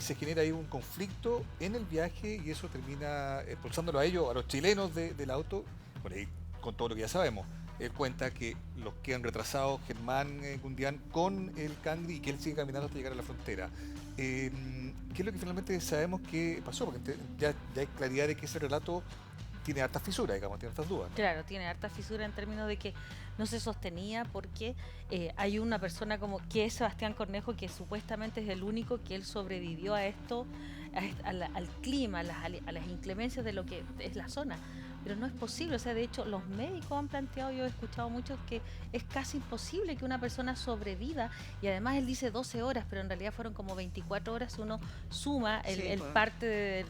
[SPEAKER 5] se genera ahí un conflicto en el viaje y eso termina expulsándolo a ellos, a los chilenos del auto, por ahí con todo lo que ya sabemos. Él cuenta que los quedan retrasados Germán Gundián con el Cangri y que él sigue caminando hasta llegar a la frontera. ¿Qué es lo que finalmente sabemos que pasó? Porque ya hay claridad de que ese relato tiene hartas fisuras, digamos, tiene hartas dudas, ¿no?
[SPEAKER 3] Claro, tiene hartas fisuras en términos de que no se sostenía porque hay una persona como que es Sebastián Cornejo, que supuestamente es el único que él sobrevivió a esto, al clima, a las inclemencias de lo que es la zona. Pero no es posible, o sea, de hecho los médicos han planteado, yo he escuchado mucho, que es casi imposible que una persona sobreviva, y además él dice 12 horas, pero en realidad fueron como 24 horas, uno suma el parte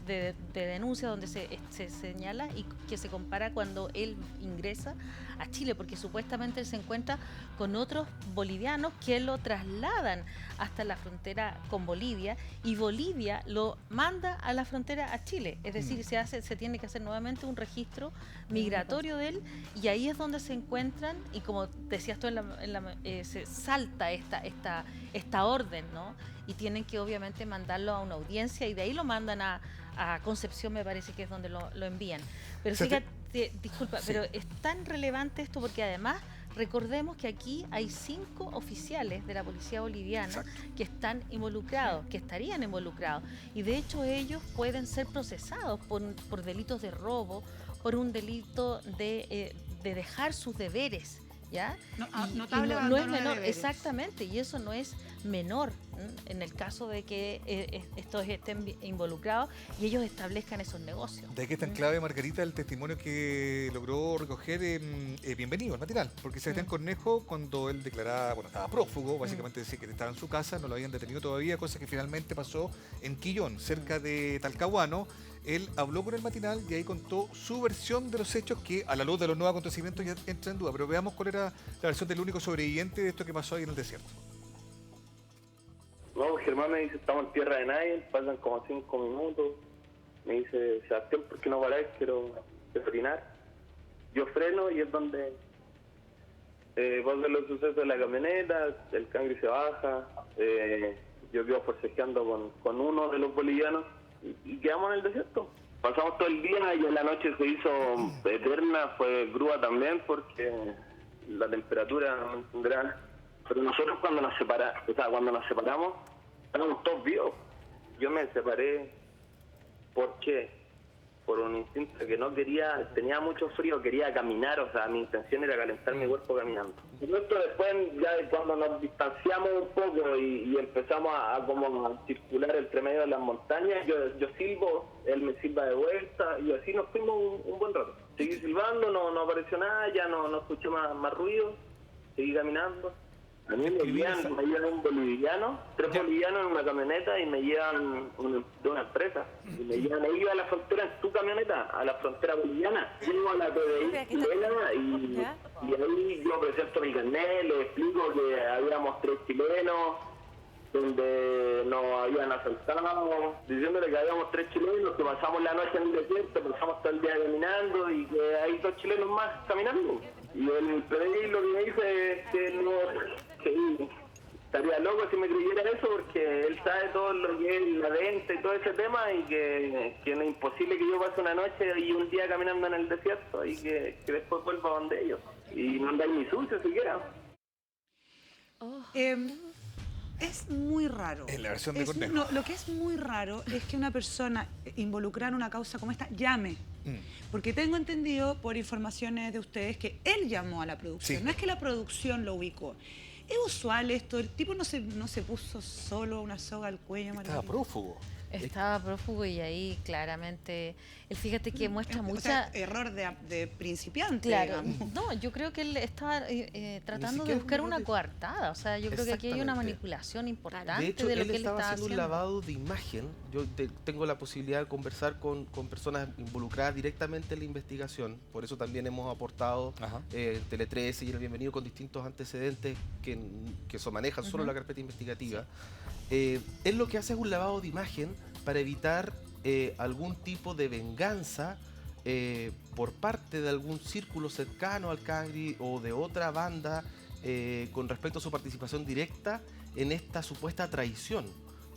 [SPEAKER 3] de denuncia donde se señala y que se compara cuando él ingresa a Chile, porque supuestamente él se encuentra con otros bolivianos que lo trasladan hasta la frontera con Bolivia, y Bolivia lo manda a la frontera a Chile, es decir, se tiene que hacer nuevamente un registro migratorio de él, y ahí es donde se encuentran, y como decías tú, se salta esta orden, ¿no? Y tienen que obviamente mandarlo a una audiencia, y de ahí lo mandan a Concepción, me parece que es donde lo envían. Pero fíjate, disculpa, pero es tan relevante esto porque además recordemos que aquí hay 5 oficiales de la policía boliviana que están involucrados, que estarían involucrados, y de hecho ellos pueden ser procesados por delitos de robo, por un delito de dejar sus deberes, ¿ya? No es menor, exactamente, y eso no es menor en el caso de que estos estén involucrados y ellos establezcan esos negocios.
[SPEAKER 5] De ahí que es tan clave, Margarita, el testimonio que logró recoger Bienvenido, el matinal, porque Sebastián Cornejo, cuando él declaraba, estaba prófugo, básicamente decía que estaba en su casa, no lo habían detenido todavía, cosa que finalmente pasó en Quillón, cerca de Talcahuano. Él habló con el matinal y ahí contó su versión de los hechos que, a la luz de los nuevos acontecimientos, ya entra en duda. Pero veamos cuál era la versión del único sobreviviente de esto que pasó ahí en el desierto.
[SPEAKER 6] No, Germán me dice, estamos en tierra de nadie, pasan como 5 minutos. Me dice, Sebastián, ¿por qué no paráis? Quiero orinar. Yo freno y es donde pasan los sucesos de la camioneta, el Cangri se baja, yo quedo forcejeando con uno de los bolivianos y quedamos en el desierto. Pasamos todo el día y en la noche se hizo eterna, fue grúa también porque la temperatura no entenderá. Pero nosotros cuando nos separamos, estábamos todos vivos. Yo me separé, ¿por qué? por un instinto que no quería, tenía mucho frío, quería caminar, o sea, mi intención era calentar mi cuerpo caminando. Y esto después, ya cuando nos distanciamos un poco y empezamos a como a circular entre medio de las montañas, yo silbo, él me silba de vuelta, y así nos fuimos un buen rato. Seguí silbando, no apareció nada, ya no escuché más ruido, seguí caminando. A mí me llevan un boliviano, 3 bolivianos en una camioneta y me llevan de una empresa. Y me llevan ellos a la frontera en su camioneta, a la frontera boliviana. Llego a la PDI chilena y ahí yo presento mi carnet, les explico que habíamos 3 chilenos, donde nos habían asaltado, diciéndole que habíamos 3 chilenos, que pasamos la noche en el desierto, pasamos todo el día caminando y que hay 2 chilenos más caminando. Y el PDI lo que me dice es que estaría loco si me creyera eso, porque él sabe todo lo que es la venta y todo ese tema, y que no es imposible que yo pase una noche y un día caminando en el desierto y que después vuelva donde ellos. Y no andáis ni sucio siquiera.
[SPEAKER 1] Es muy raro.
[SPEAKER 5] En la versión de Cornejo.
[SPEAKER 1] No, lo que es muy raro es que una persona involucrada en una causa como esta llame. Porque tengo entendido por informaciones de ustedes que él llamó a la producción.
[SPEAKER 5] Sí.
[SPEAKER 1] No es que la producción lo ubicó. ¿Es usual esto? El tipo no se puso solo una soga al cuello.
[SPEAKER 5] Estaba prófugo.
[SPEAKER 3] Estaba prófugo y ahí claramente, él fíjate que muestra mucha...
[SPEAKER 1] error de principiante,
[SPEAKER 3] Claro,
[SPEAKER 1] digamos.
[SPEAKER 3] no, yo creo que él está tratando de buscar una coartada, o sea, yo creo que aquí hay una manipulación importante
[SPEAKER 2] de hecho,
[SPEAKER 3] de lo
[SPEAKER 2] él
[SPEAKER 3] que él
[SPEAKER 2] estaba
[SPEAKER 3] está
[SPEAKER 2] haciendo un lavado de imagen. Yo tengo la posibilidad de conversar con personas involucradas directamente en la investigación, por eso también hemos aportado Tele 13 y el Bienvenido con distintos antecedentes que se manejan solo la carpeta investigativa. Él lo que hace es un lavado de imagen para evitar algún tipo de venganza por parte de algún círculo cercano al Cangri o de otra banda con respecto a su participación directa en esta supuesta traición.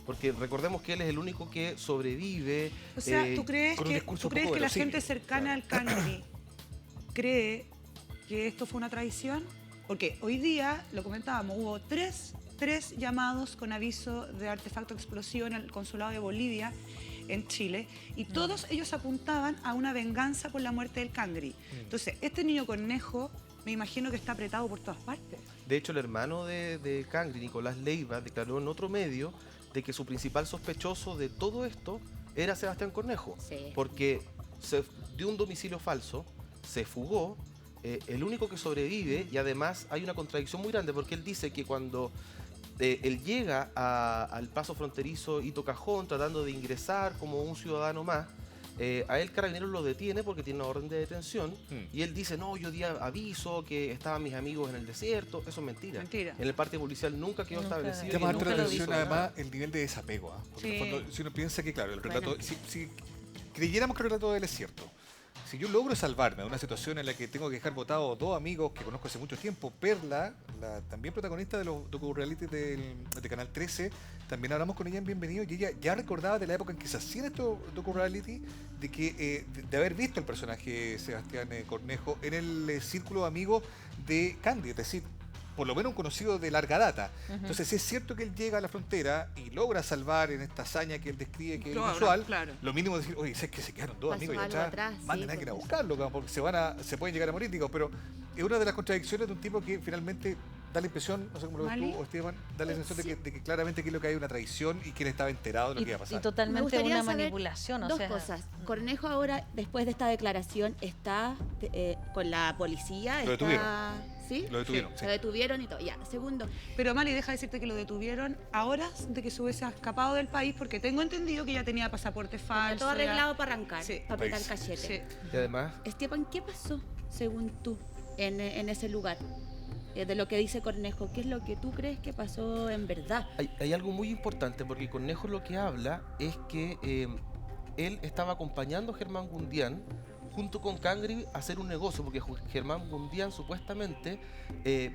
[SPEAKER 2] Porque recordemos que él es el único que sobrevive.
[SPEAKER 1] O sea, ¿tú crees que la gente cercana al Cangri cree que esto fue una traición? Porque hoy día, lo comentábamos, hubo tres llamados con aviso de artefacto explosivo en el consulado de Bolivia en Chile, y todos ellos apuntaban a una venganza por la muerte del Cangri. Entonces, este niño Cornejo, me imagino que está apretado por todas partes.
[SPEAKER 2] De hecho, el hermano de Cangri, Nicolás Leiva, declaró en otro medio de que su principal sospechoso de todo esto era Sebastián Cornejo, porque se dio un domicilio falso, se fugó, el único que sobrevive, y además hay una contradicción muy grande, porque él dice que cuando él llega al paso fronterizo Hito Cajón tratando de ingresar como un ciudadano más, a él Carabineros lo detiene porque tiene una orden de detención y él dice, no, yo di aviso que estaban mis amigos en el desierto. Eso es mentira. En el parte policial nunca quedó establecido.
[SPEAKER 5] Llama harto la atención además el nivel de desapego, porque en el fondo, si uno piensa que, claro, el relato, si creyéramos que el relato de él es cierto, si yo logro salvarme de una situación en la que tengo que dejar votados 2 amigos que conozco hace mucho tiempo, Perla, la también protagonista de los docu-reality de Canal 13, también hablamos con ella en Bienvenido, y ella ya recordaba de la época en que se hacían estos docu-reality, de que de haber visto el personaje Sebastián Cornejo en el círculo de amigos de Candy, es decir, por lo menos un conocido de larga data. Entonces, si es cierto que él llega a la frontera y logra salvar en esta hazaña que él describe que es inusual, lo mínimo es decir, oye, sé que se quedaron 2 amigos y atrás, manden a ir a buscarlo, porque se pueden llegar a morir, digo, pero es una de las contradicciones de un tipo que finalmente da la impresión, no sé cómo lo ves tú, o Esteban, da la sensación de que claramente creo que hay una traición y que él estaba enterado de lo que iba a pasar.
[SPEAKER 3] Y totalmente una manipulación.
[SPEAKER 4] Dos cosas. Cornejo ahora, después de esta declaración, está con la policía.
[SPEAKER 5] Lo detuvieron.
[SPEAKER 4] ¿Sí?
[SPEAKER 5] Lo detuvieron, sí.
[SPEAKER 4] Lo detuvieron y todo. Ya, segundo.
[SPEAKER 1] Pero Mali, deja de decirte que lo detuvieron a horas de que se hubiese escapado del país, porque tengo entendido que ya tenía pasaporte falso.
[SPEAKER 4] Todo arreglado para arrancar, para apretar el cachete.
[SPEAKER 1] Sí.
[SPEAKER 2] Y además...
[SPEAKER 4] Esteban, ¿qué pasó, según tú, en ese lugar? De lo que dice Cornejo, ¿qué es lo que tú crees que pasó en verdad?
[SPEAKER 2] Hay algo muy importante, porque Cornejo lo que habla es que él estaba acompañando a Germán Gundián junto con Cangri a hacer un negocio, porque Germán Gundián supuestamente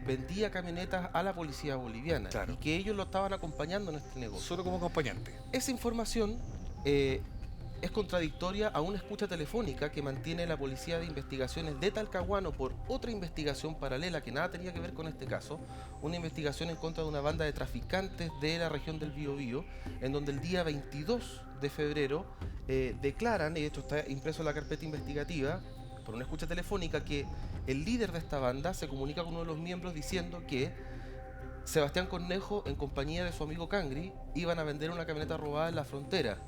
[SPEAKER 2] vendía camionetas a la policía boliviana, y que ellos lo estaban acompañando en este negocio.
[SPEAKER 5] Solo como acompañante.
[SPEAKER 2] Esa información es contradictoria a una escucha telefónica que mantiene la Policía de Investigaciones de Talcahuano por otra investigación paralela que nada tenía que ver con este caso, una investigación en contra de una banda de traficantes de la región del Biobío, en donde el día 22 de febrero, declaran, y de hecho está impreso en la carpeta investigativa, por una escucha telefónica, que el líder de esta banda se comunica con uno de los miembros diciendo que Sebastián Cornejo, en compañía de su amigo Cangri, iban a vender una camioneta robada en la frontera,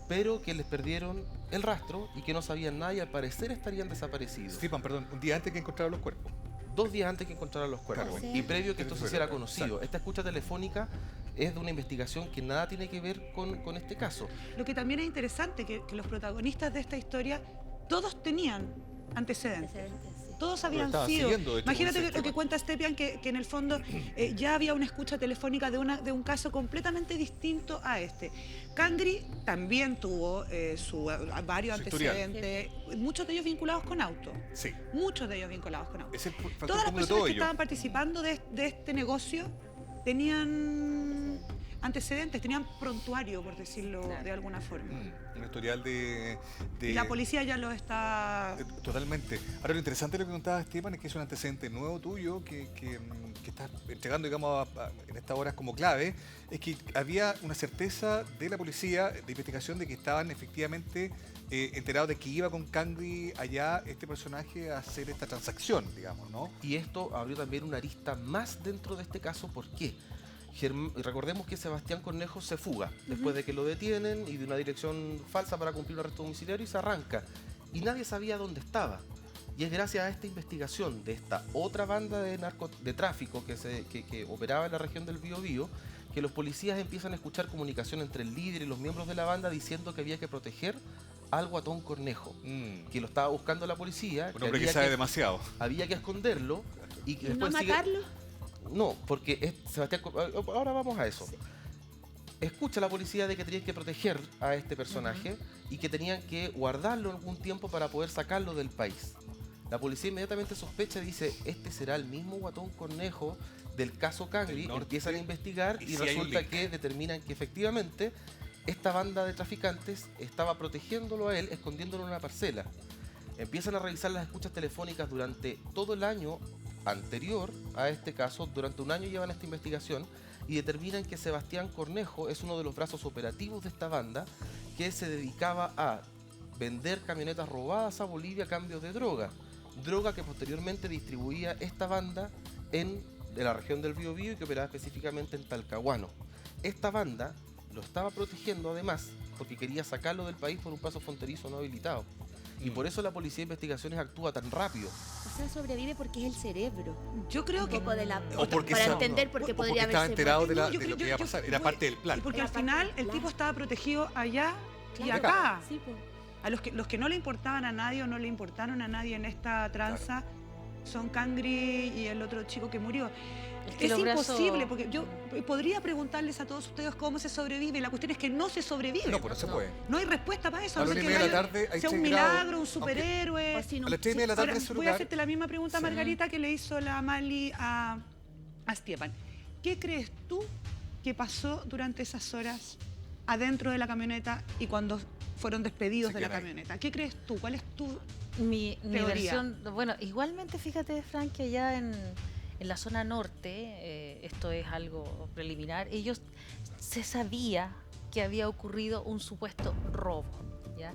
[SPEAKER 2] pero que les perdieron el rastro y que no sabían nada y al parecer estarían desaparecidos.
[SPEAKER 5] Esteban, perdón, un día antes que encontraron los cuerpos.
[SPEAKER 2] 2 días antes que encontraran los cuerpos,
[SPEAKER 5] Claro.
[SPEAKER 2] y previo que esto se hiciera conocido.
[SPEAKER 5] Exacto.
[SPEAKER 2] Esta escucha telefónica es de una investigación que nada tiene que ver con este caso.
[SPEAKER 1] Lo que también es interesante, que los protagonistas de esta historia, todos tenían antecedentes. Todos habían
[SPEAKER 5] estaban
[SPEAKER 1] sido.
[SPEAKER 5] siguiendo, de hecho,
[SPEAKER 1] Imagínate
[SPEAKER 5] con ese
[SPEAKER 1] lo que
[SPEAKER 5] tema.
[SPEAKER 1] cuenta Stepian, que en el fondo ya había una escucha telefónica de un caso completamente distinto a este. Cangri también tuvo varios
[SPEAKER 5] Su historial.
[SPEAKER 1] antecedentes, muchos de ellos vinculados con auto.
[SPEAKER 5] Sí.
[SPEAKER 1] Muchos de ellos vinculados con auto.
[SPEAKER 5] Es el, faltó
[SPEAKER 1] Todas las
[SPEAKER 5] como de
[SPEAKER 1] personas
[SPEAKER 5] todo
[SPEAKER 1] que
[SPEAKER 5] ello.
[SPEAKER 1] estaban participando de este negocio tenían antecedentes, tenían prontuario, por decirlo de alguna forma.
[SPEAKER 5] Un historial de...
[SPEAKER 1] Y la policía ya lo está...
[SPEAKER 5] Totalmente. Ahora, lo interesante de lo que contaba Esteban es que es un antecedente nuevo tuyo que estás entregando, digamos, en estas horas como clave, es que había una certeza de la policía de investigación de que estaban efectivamente enterados de que iba con Cangri allá este personaje a hacer esta transacción, digamos, ¿no?
[SPEAKER 2] Y esto abrió también una arista más dentro de este caso. ¿Por qué? Recordemos que Sebastián Cornejo se fuga después de que lo detienen y de una dirección falsa para cumplir un arresto domiciliario y se arranca. Y nadie sabía dónde estaba. Y es gracias a esta investigación de esta otra banda de tráfico que operaba en la región del Biobío que los policías empiezan a escuchar comunicación entre el líder y los miembros de la banda diciendo que había que proteger al guatón Cornejo, que lo estaba buscando la policía.
[SPEAKER 5] Un hombre que sabe demasiado.
[SPEAKER 2] Había que esconderlo y que
[SPEAKER 4] ¿Y no
[SPEAKER 2] después
[SPEAKER 4] matarlo?
[SPEAKER 2] No, porque Sebastián... Ahora vamos a eso. Sí. Escucha la policía de que tenían que proteger a este personaje y que tenían que guardarlo algún tiempo para poder sacarlo del país. La policía inmediatamente sospecha y dice, este será el mismo guatón Cornejo del caso Cangri. Empiezan a investigar y resulta que determinan que efectivamente esta banda de traficantes estaba protegiéndolo a él, escondiéndolo en una parcela. Empiezan a revisar las escuchas telefónicas durante todo el año anterior a este caso. Durante un año llevan esta investigación y determinan que Sebastián Cornejo es uno de los brazos operativos de esta banda que se dedicaba a vender camionetas robadas a Bolivia a cambio de droga que posteriormente distribuía esta banda en la región del Biobío y que operaba específicamente en Talcahuano. Esta banda lo estaba protegiendo además porque quería sacarlo del país por un paso fronterizo no habilitado. Y por eso la Policía de Investigaciones actúa tan rápido.
[SPEAKER 4] O sea, sobrevive porque es el cerebro.
[SPEAKER 1] Yo creo
[SPEAKER 4] Un
[SPEAKER 1] que...
[SPEAKER 4] poco de la...
[SPEAKER 5] O porque
[SPEAKER 4] para
[SPEAKER 5] se-
[SPEAKER 4] entender por qué
[SPEAKER 5] o
[SPEAKER 4] podría
[SPEAKER 5] porque estaba
[SPEAKER 4] haberse
[SPEAKER 5] enterado
[SPEAKER 4] muerto.
[SPEAKER 5] de,
[SPEAKER 1] No, yo
[SPEAKER 5] de
[SPEAKER 1] creo-
[SPEAKER 5] lo que iba a pasar. Era
[SPEAKER 1] yo-
[SPEAKER 5] parte del plan.
[SPEAKER 1] Y porque
[SPEAKER 4] Era
[SPEAKER 1] al
[SPEAKER 4] parte
[SPEAKER 1] final
[SPEAKER 4] del
[SPEAKER 1] el
[SPEAKER 4] plan.
[SPEAKER 1] tipo estaba protegido allá y
[SPEAKER 4] Claro.
[SPEAKER 1] acá.
[SPEAKER 4] Sí, pues.
[SPEAKER 1] A los que no le importaban a nadie o no le importaron a nadie en esta tranza son Cangri y el otro chico que murió.
[SPEAKER 3] que
[SPEAKER 1] Es
[SPEAKER 3] los brazos-
[SPEAKER 1] imposible, porque yo podría preguntarles a todos ustedes cómo se sobrevive. La cuestión es que no se sobrevive.
[SPEAKER 5] No, pues no se puede.
[SPEAKER 1] No hay respuesta para eso.
[SPEAKER 5] A
[SPEAKER 1] no
[SPEAKER 5] las
[SPEAKER 1] ser
[SPEAKER 5] 1:30
[SPEAKER 1] que
[SPEAKER 5] de la
[SPEAKER 1] el gallo
[SPEAKER 5] tarde hay
[SPEAKER 1] sea un
[SPEAKER 5] 6 grados,
[SPEAKER 1] milagro, un
[SPEAKER 5] aunque-
[SPEAKER 1] superhéroe.
[SPEAKER 4] O si no-
[SPEAKER 5] A las 3:30 de la tarde
[SPEAKER 1] Ahora,
[SPEAKER 5] ese
[SPEAKER 1] voy a
[SPEAKER 5] lugar...
[SPEAKER 1] hacerte la misma pregunta, Margarita, que le hizo la Mali a Stepan. ¿Qué crees tú que pasó durante esas horas adentro de la camioneta y cuando fueron despedidos
[SPEAKER 5] Se
[SPEAKER 1] de la
[SPEAKER 5] quedan ahí.
[SPEAKER 1] camioneta? ¿Qué crees tú? ¿Cuál es tu...?
[SPEAKER 3] Mi
[SPEAKER 1] Teoría.
[SPEAKER 3] versión, bueno, igualmente fíjate, Frank, que allá en la zona norte, esto es algo preliminar, ellos se sabía que había ocurrido un supuesto robo, ¿ya?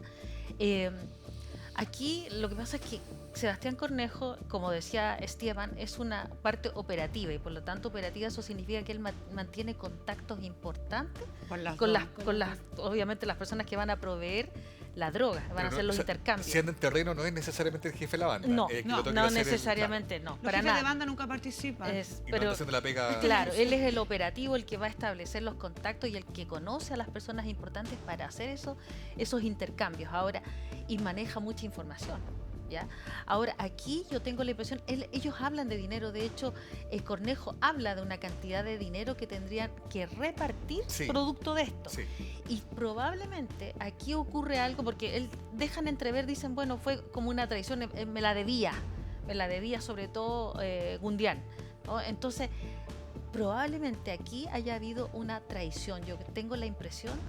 [SPEAKER 3] Aquí lo que pasa es que Sebastián Cornejo, como decía Esteban, es una parte operativa y por lo tanto operativa eso significa que él mantiene contactos importantes con las obviamente las personas que van a proveer la droga, van
[SPEAKER 5] Pero
[SPEAKER 3] a hacer
[SPEAKER 5] no,
[SPEAKER 3] los
[SPEAKER 5] o sea,
[SPEAKER 3] intercambios.
[SPEAKER 5] Si anda en terreno no es necesariamente el jefe de la banda.
[SPEAKER 3] No,
[SPEAKER 5] el que
[SPEAKER 1] no,
[SPEAKER 5] lo tenga
[SPEAKER 3] no
[SPEAKER 5] que hacer es-
[SPEAKER 3] necesariamente, no,
[SPEAKER 1] Los
[SPEAKER 3] para
[SPEAKER 1] jefes de
[SPEAKER 3] nada.
[SPEAKER 1] banda nunca participan.
[SPEAKER 5] Y no anda haciendo la pega...
[SPEAKER 3] Claro, él es el operativo, el que va a establecer los contactos y el que conoce a las personas importantes para hacer esos intercambios. Ahora, y maneja mucha información. ¿Ya? Ahora, aquí yo tengo la impresión, ellos hablan de dinero, de hecho, Cornejo habla de una cantidad de dinero que tendrían que repartir
[SPEAKER 5] Sí.
[SPEAKER 3] producto de esto.
[SPEAKER 5] Sí.
[SPEAKER 3] Y probablemente aquí ocurre algo, porque él dejan entrever, dicen, bueno, fue como una traición, me la debía sobre todo Gundián, ¿no? Entonces, probablemente aquí haya habido una traición. Yo tengo la impresión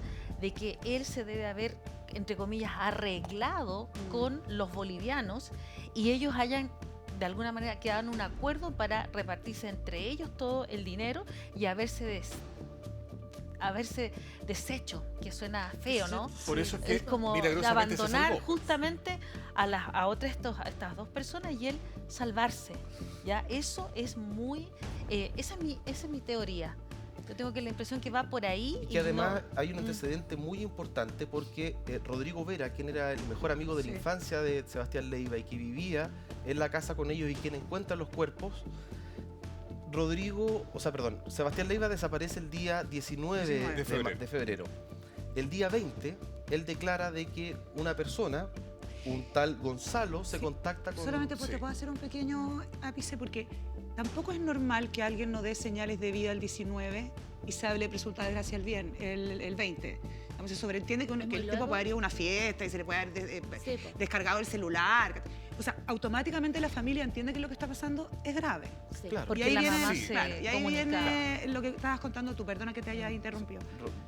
[SPEAKER 3] de que él se debe haber, entre comillas, arreglado con los bolivianos y ellos hayan de alguna manera quedado en un haberse deshecho, que suena feo, ¿no?
[SPEAKER 5] Por eso es que
[SPEAKER 3] Es como de
[SPEAKER 5] milagrosamente se
[SPEAKER 3] abandonar
[SPEAKER 5] salvó.
[SPEAKER 3] justamente a estas dos personas y él salvarse. ¿Ya? Eso es muy... esa es mi teoría. Yo tengo la impresión que va por ahí.
[SPEAKER 2] Y que además hay un antecedente muy importante porque Rodrigo Vera, quien era el mejor amigo de la infancia de Sebastián Leiva y que vivía en la casa con ellos y quien encuentra los cuerpos, Sebastián Leiva desaparece el día 19 de febrero. El día 20, él declara de que una persona, un tal Gonzalo, se contacta con...
[SPEAKER 1] Solamente te puedo hacer un pequeño ápice porque tampoco es normal que alguien no dé señales de vida el 19 y se hable de presunta desgracia el 20. Digamos, se sobreentiende que el tipo puede ir a una fiesta y se le puede haber descargado el celular. O sea, automáticamente la familia entiende que lo que está pasando es grave.
[SPEAKER 4] Sí.
[SPEAKER 2] Claro.
[SPEAKER 3] Porque
[SPEAKER 1] y ahí
[SPEAKER 3] la
[SPEAKER 1] viene,
[SPEAKER 3] mamá se
[SPEAKER 1] y ahí
[SPEAKER 3] comunica.
[SPEAKER 1] viene lo que estabas contando tú, perdona que te haya interrumpido.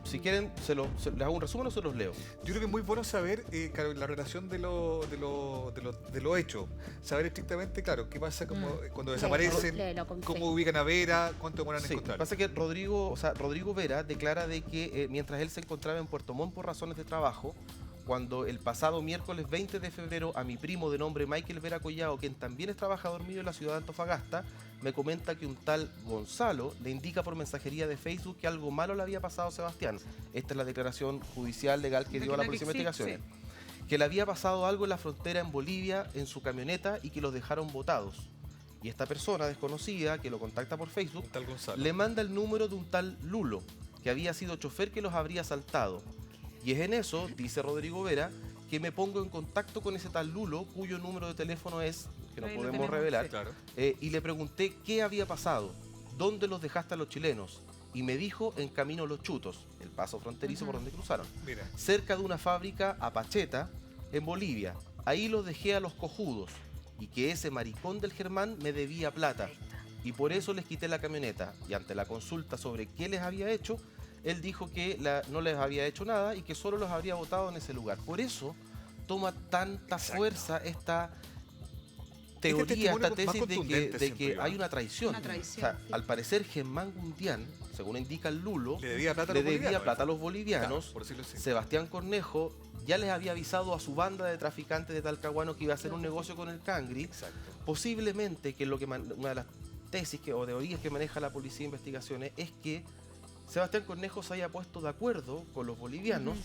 [SPEAKER 2] Si quieren, les hago un resumen o se los leo.
[SPEAKER 5] Yo creo que es muy bueno saber, claro, la relación de lo hecho. Saber estrictamente, claro, qué pasa cuando desaparecen,
[SPEAKER 4] léelo con fe.
[SPEAKER 5] cómo ubican a Vera, cuánto demoran en
[SPEAKER 2] Sí,
[SPEAKER 5] encontrar.
[SPEAKER 2] pasa que Rodrigo Vera declara de que mientras él se encontraba en Puerto Montt por razones de trabajo, cuando el pasado miércoles 20 de febrero a mi primo de nombre Michael Vera Collao, quien también es trabajador mío en la ciudad de Antofagasta, me comenta que un tal Gonzalo le indica por mensajería de Facebook que algo malo le había pasado a Sebastián. Esta es la declaración judicial legal que dio a la Policía de Investigaciones. Que le había pasado algo en la frontera en Bolivia en su camioneta y que los dejaron botados. Y esta persona desconocida que lo contacta por Facebook
[SPEAKER 5] Un tal Gonzalo.
[SPEAKER 2] le manda el número de un tal Lulo, que había sido chofer que los habría asaltado. Y es en eso, dice Rodrigo Vera, que me pongo en contacto con ese tal Lulo, cuyo número de teléfono es, que no
[SPEAKER 1] Ahí lo
[SPEAKER 2] podemos
[SPEAKER 1] tenemos,
[SPEAKER 2] revelar,
[SPEAKER 1] sí.
[SPEAKER 5] Claro.
[SPEAKER 2] y le pregunté qué había pasado, dónde los dejaste a los chilenos, y me dijo en camino a Los Chutos, el paso fronterizo por donde cruzaron,
[SPEAKER 5] Mira.
[SPEAKER 2] cerca de una fábrica a Pacheta, en Bolivia. Ahí los dejé a los cojudos, y que ese maricón del Germán me debía plata, y por eso les quité la camioneta, y ante la consulta sobre qué les había hecho, él dijo que no les había hecho nada y que solo los habría botado en ese lugar. Por eso toma tanta fuerza esta teoría, esta tesis de que hay una traición.
[SPEAKER 1] Una traición,
[SPEAKER 2] O sea, al parecer Germán Gundián, según indica el Lulo,
[SPEAKER 5] Le debía plata a
[SPEAKER 2] le
[SPEAKER 5] los
[SPEAKER 2] debía
[SPEAKER 5] bolivianos.
[SPEAKER 2] plata a los bolivianos.
[SPEAKER 5] Claro, por decirlo así.
[SPEAKER 2] Sebastián Cornejo ya les había avisado a su banda de traficantes de Talcahuano que iba a hacer un negocio con el Cangri.
[SPEAKER 5] Exacto.
[SPEAKER 2] Posiblemente, que es lo que una de las tesis o teorías que maneja la Policía de Investigaciones, es que Sebastián Cornejo se haya puesto de acuerdo con los bolivianos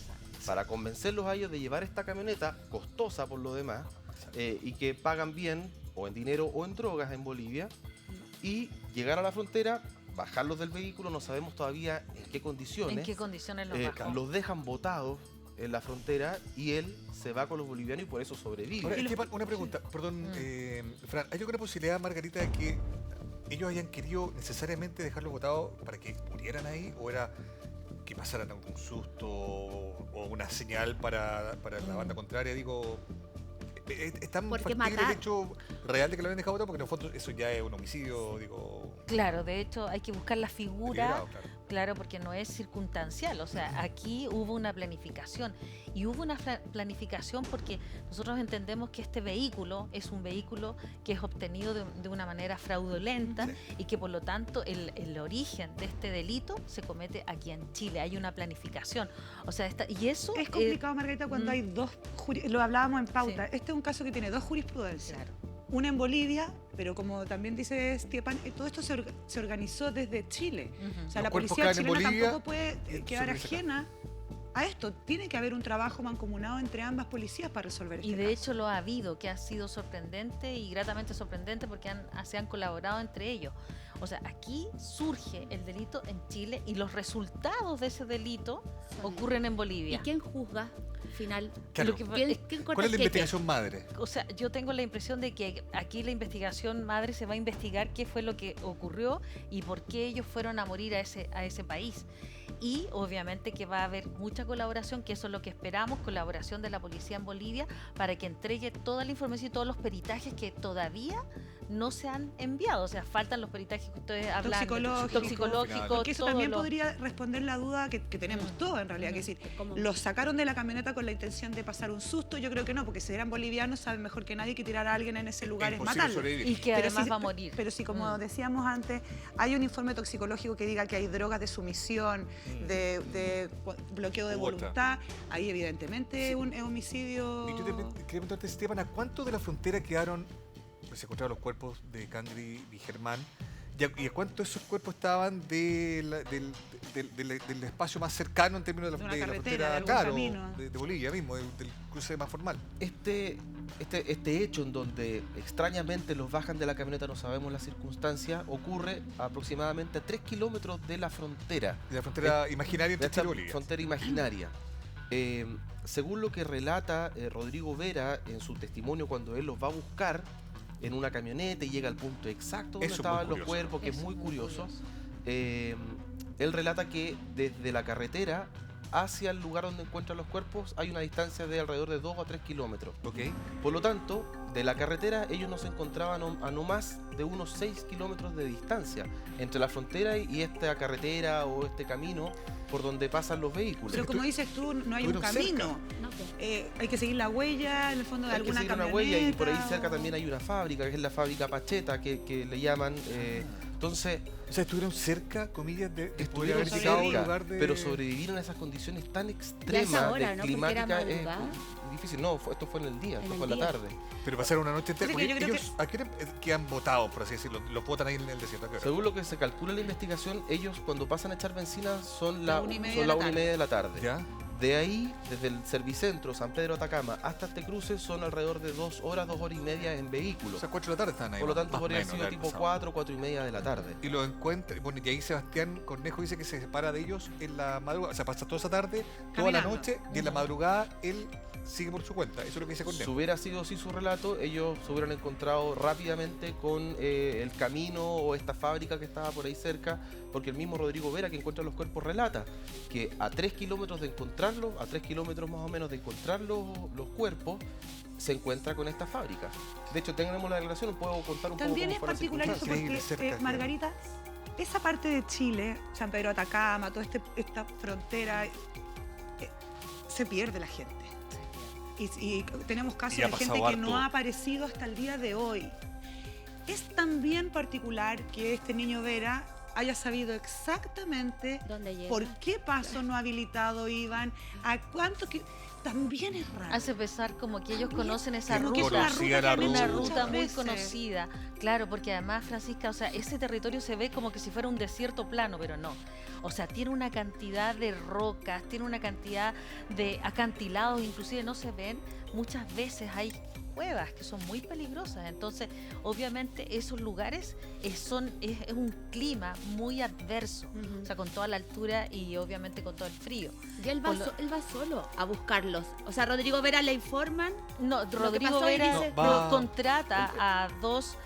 [SPEAKER 2] para convencerlos a ellos de llevar esta camioneta, costosa por lo demás, y que pagan bien, o en dinero o en drogas en Bolivia, y llegar a la frontera, bajarlos del vehículo, no sabemos todavía en qué condiciones.
[SPEAKER 3] ¿En qué condiciones los bajó?
[SPEAKER 2] Los dejan botados en la frontera y él se va con los bolivianos y por eso sobrevive.
[SPEAKER 5] Ahora, Esteban, una pregunta, perdón, Fran, ¿hay alguna posibilidad, Margarita, de que ellos hayan querido necesariamente dejarlos botados para que murieran ahí? ¿O era que pasaran algún susto o una señal para la banda contraria? Digo, ¿es tan
[SPEAKER 4] Porque
[SPEAKER 5] factible
[SPEAKER 4] matar.
[SPEAKER 5] el hecho real de que lo habían dejado botado? Porque en el fondo eso ya es un homicidio, digo...
[SPEAKER 3] Claro, de hecho hay que buscar la figura,
[SPEAKER 5] deliberado, claro.
[SPEAKER 3] claro, porque no es circunstancial, o sea, aquí hubo una planificación y hubo una planificación porque nosotros entendemos que este vehículo es un vehículo que es obtenido de una manera fraudulenta y que por lo tanto el origen de este delito se comete aquí en Chile, hay una planificación, o sea, y eso
[SPEAKER 1] Es complicado, Margarita, cuando hay dos, lo hablábamos en pauta,
[SPEAKER 3] Sí.
[SPEAKER 1] este es un caso que tiene dos jurisprudencias.
[SPEAKER 3] Claro.
[SPEAKER 1] Una en Bolivia, pero como también dice Esteban, todo esto se organizó desde Chile.
[SPEAKER 3] Ujú.
[SPEAKER 1] O sea,
[SPEAKER 5] Los
[SPEAKER 1] la
[SPEAKER 5] cuerpos
[SPEAKER 1] policía
[SPEAKER 5] caen en
[SPEAKER 1] chilena
[SPEAKER 5] Bolivia
[SPEAKER 1] tampoco puede
[SPEAKER 5] y
[SPEAKER 1] quedar
[SPEAKER 5] se regresa acá.
[SPEAKER 1] ajena a esto. Tiene que haber un trabajo mancomunado entre ambas policías para resolver este
[SPEAKER 3] Y de
[SPEAKER 1] caso.
[SPEAKER 3] hecho lo ha habido, que ha sido sorprendente y gratamente sorprendente porque se han colaborado entre ellos. O sea, aquí surge el delito en Chile y los resultados de ese delito ocurren en
[SPEAKER 4] ¿Y
[SPEAKER 3] Bolivia.
[SPEAKER 4] quién juzga al final?
[SPEAKER 5] Claro.
[SPEAKER 3] Lo que-
[SPEAKER 4] ¿Quién corta
[SPEAKER 5] ¿Cuál es la
[SPEAKER 4] el queque?
[SPEAKER 5] investigación madre?
[SPEAKER 3] O sea, yo tengo la impresión de que aquí la investigación madre se va a investigar qué fue lo que ocurrió y por qué ellos fueron a morir a ese país. Y obviamente que va a haber mucha colaboración, que eso es lo que esperamos, colaboración de la policía en Bolivia para que entregue toda la información y todos los peritajes que todavía no se han enviado. O sea, faltan los peritajes que ustedes hablan.
[SPEAKER 1] Toxicológicos. Porque eso
[SPEAKER 3] todo
[SPEAKER 1] también
[SPEAKER 3] lo-
[SPEAKER 1] podría responder la duda que tenemos todos en realidad. Que es decir,
[SPEAKER 4] ¿Cómo?
[SPEAKER 1] ¿los sacaron de la camioneta con la intención de pasar un susto? Yo creo que no, porque si eran bolivianos saben mejor que nadie que tirar a alguien en ese lugar es
[SPEAKER 5] Imposible
[SPEAKER 1] matarlo.
[SPEAKER 5] sobrevivir.
[SPEAKER 3] Y que además va a morir.
[SPEAKER 1] Pero si, como decíamos antes, hay un informe toxicológico que diga que hay drogas de sumisión, de bloqueo de voluntad. Ahí evidentemente es un homicidio.
[SPEAKER 5] Y yo quería preguntarte, Esteban, ¿a cuánto de la frontera quedaron, pues se encontraron los cuerpos de Cangri y Germán? ¿Y a cuánto esos cuerpos estaban del espacio más cercano en términos de la frontera, claro, de Bolivia mismo, del cruce más formal?
[SPEAKER 2] Este hecho en donde extrañamente los bajan de la camioneta, no sabemos la circunstancia, ocurre aproximadamente a 3 kilómetros de la frontera.
[SPEAKER 5] De la frontera imaginaria entre Chile y Bolivia.
[SPEAKER 2] Frontera imaginaria. Según lo que relata Rodrigo Vera en su testimonio cuando él los va a buscar en una camioneta y llega al punto exacto donde estaban los cuerpos, que es muy curioso. Él relata que desde la carretera hacia el lugar donde encuentran los cuerpos hay una distancia de alrededor de 2 o 3 kilómetros.
[SPEAKER 5] Okay.
[SPEAKER 2] Por lo tanto, de la carretera ellos no se encontraban a no más de unos 6 kilómetros de distancia entre la frontera y esta carretera o este camino por donde pasan los vehículos.
[SPEAKER 1] Pero como dices tú, no hay un camino.
[SPEAKER 4] No, pues.
[SPEAKER 1] Hay que seguir la huella, en el fondo de
[SPEAKER 2] Hay que
[SPEAKER 1] alguna
[SPEAKER 2] seguir una
[SPEAKER 1] camioneta.
[SPEAKER 2] huella y por ahí cerca también hay una fábrica, que es la fábrica Pacheta, que le llaman. Entonces,
[SPEAKER 5] O sea, estuvieron cerca, comillas, de poder
[SPEAKER 2] estuvieron
[SPEAKER 5] haber llegado a un
[SPEAKER 2] cerca,
[SPEAKER 5] lugar de...
[SPEAKER 2] pero sobrevivir en esas condiciones tan
[SPEAKER 4] Y a
[SPEAKER 2] extremas
[SPEAKER 4] esa hora,
[SPEAKER 2] de
[SPEAKER 4] ¿no? Porque era
[SPEAKER 2] climática es
[SPEAKER 4] madrugada.
[SPEAKER 2] difícil. No, esto fue en el día, esto
[SPEAKER 4] En
[SPEAKER 2] fue
[SPEAKER 4] el
[SPEAKER 2] en la
[SPEAKER 4] día.
[SPEAKER 2] tarde.
[SPEAKER 5] Pero pasaron una noche entera.
[SPEAKER 1] Entonces, yo creo
[SPEAKER 5] Ellos, ¿a qué hora quedan votados, por así decirlo? ¿Los votan ahí en el desierto? ¿A qué hora?
[SPEAKER 2] Según lo que se calcula en la investigación, ellos cuando pasan a echar benzina son
[SPEAKER 1] La
[SPEAKER 2] la
[SPEAKER 1] 1:30
[SPEAKER 2] 1:30 de la tarde.
[SPEAKER 5] ¿Ya?
[SPEAKER 2] De ahí, desde el Servicentro San Pedro Atacama hasta este cruce son alrededor de 2 horas, 2 horas y media en
[SPEAKER 5] O
[SPEAKER 2] vehículo.
[SPEAKER 5] sea, 4 de la tarde estaban ahí.
[SPEAKER 2] Por lo tanto,
[SPEAKER 5] más o
[SPEAKER 2] podría haber
[SPEAKER 5] menos,
[SPEAKER 2] sido
[SPEAKER 5] de haber
[SPEAKER 2] tipo
[SPEAKER 5] pasado.
[SPEAKER 2] 4, 4 y media de la tarde.
[SPEAKER 5] Y lo encuentra, bueno, y ahí Sebastián Cornejo dice que se separa de ellos en la madrugada, o sea, pasa toda esa tarde, toda la
[SPEAKER 1] Caminando.
[SPEAKER 5] noche, y en la madrugada él sigue por su cuenta. Eso es lo que dice
[SPEAKER 2] Si
[SPEAKER 5] Cornejo.
[SPEAKER 2] hubiera sido así su relato, ellos se hubieran encontrado rápidamente con el camino o esta fábrica que estaba por ahí cerca, porque el mismo Rodrigo Vera, que encuentra los cuerpos, relata que a 3 kilómetros de encontrarlos, a 3 kilómetros más o menos de encontrar los cuerpos, se encuentra con esta fábrica. De hecho, tenemos la declaración, puedo contar un
[SPEAKER 1] También
[SPEAKER 2] poco
[SPEAKER 1] es
[SPEAKER 2] cómo fue la
[SPEAKER 1] particular eso
[SPEAKER 2] circunstancia.
[SPEAKER 1] porque,
[SPEAKER 5] Increíble, cerca,
[SPEAKER 1] Margarita, esa parte de Chile, San Pedro de Atacama, toda esta frontera, se pierde la gente. Y tenemos casos
[SPEAKER 5] Y ha
[SPEAKER 1] de gente
[SPEAKER 5] pasado
[SPEAKER 1] que no
[SPEAKER 5] harto.
[SPEAKER 1] ha aparecido hasta el día de hoy. Es también particular que este niño Vera haya sabido exactamente
[SPEAKER 4] ¿Dónde llega?
[SPEAKER 1] por qué paso no habilitado iban, a cuánto que... También es raro.
[SPEAKER 3] Hace pensar como que ellos conocen esa
[SPEAKER 1] Como que es
[SPEAKER 3] ruta.
[SPEAKER 1] una ruta que han
[SPEAKER 3] Una
[SPEAKER 1] hecho
[SPEAKER 3] ruta
[SPEAKER 1] muchas
[SPEAKER 3] muy
[SPEAKER 1] veces.
[SPEAKER 3] conocida, claro, porque además, Francisca, o sea, ese territorio se ve como que si fuera un desierto plano, pero no. O sea, tiene una cantidad de rocas, tiene una cantidad de acantilados, inclusive no se ven. Muchas veces hay cuevas que son muy peligrosas, entonces obviamente esos lugares es un clima muy adverso, o sea, con toda la altura y obviamente con todo el frío.
[SPEAKER 4] Y él va solo a buscarlos. O sea, Rodrigo Vera le informan.
[SPEAKER 3] No,
[SPEAKER 4] que
[SPEAKER 3] Rodrigo
[SPEAKER 4] pasó y
[SPEAKER 3] Vera
[SPEAKER 4] dice-
[SPEAKER 5] No, va-
[SPEAKER 3] contrata a dos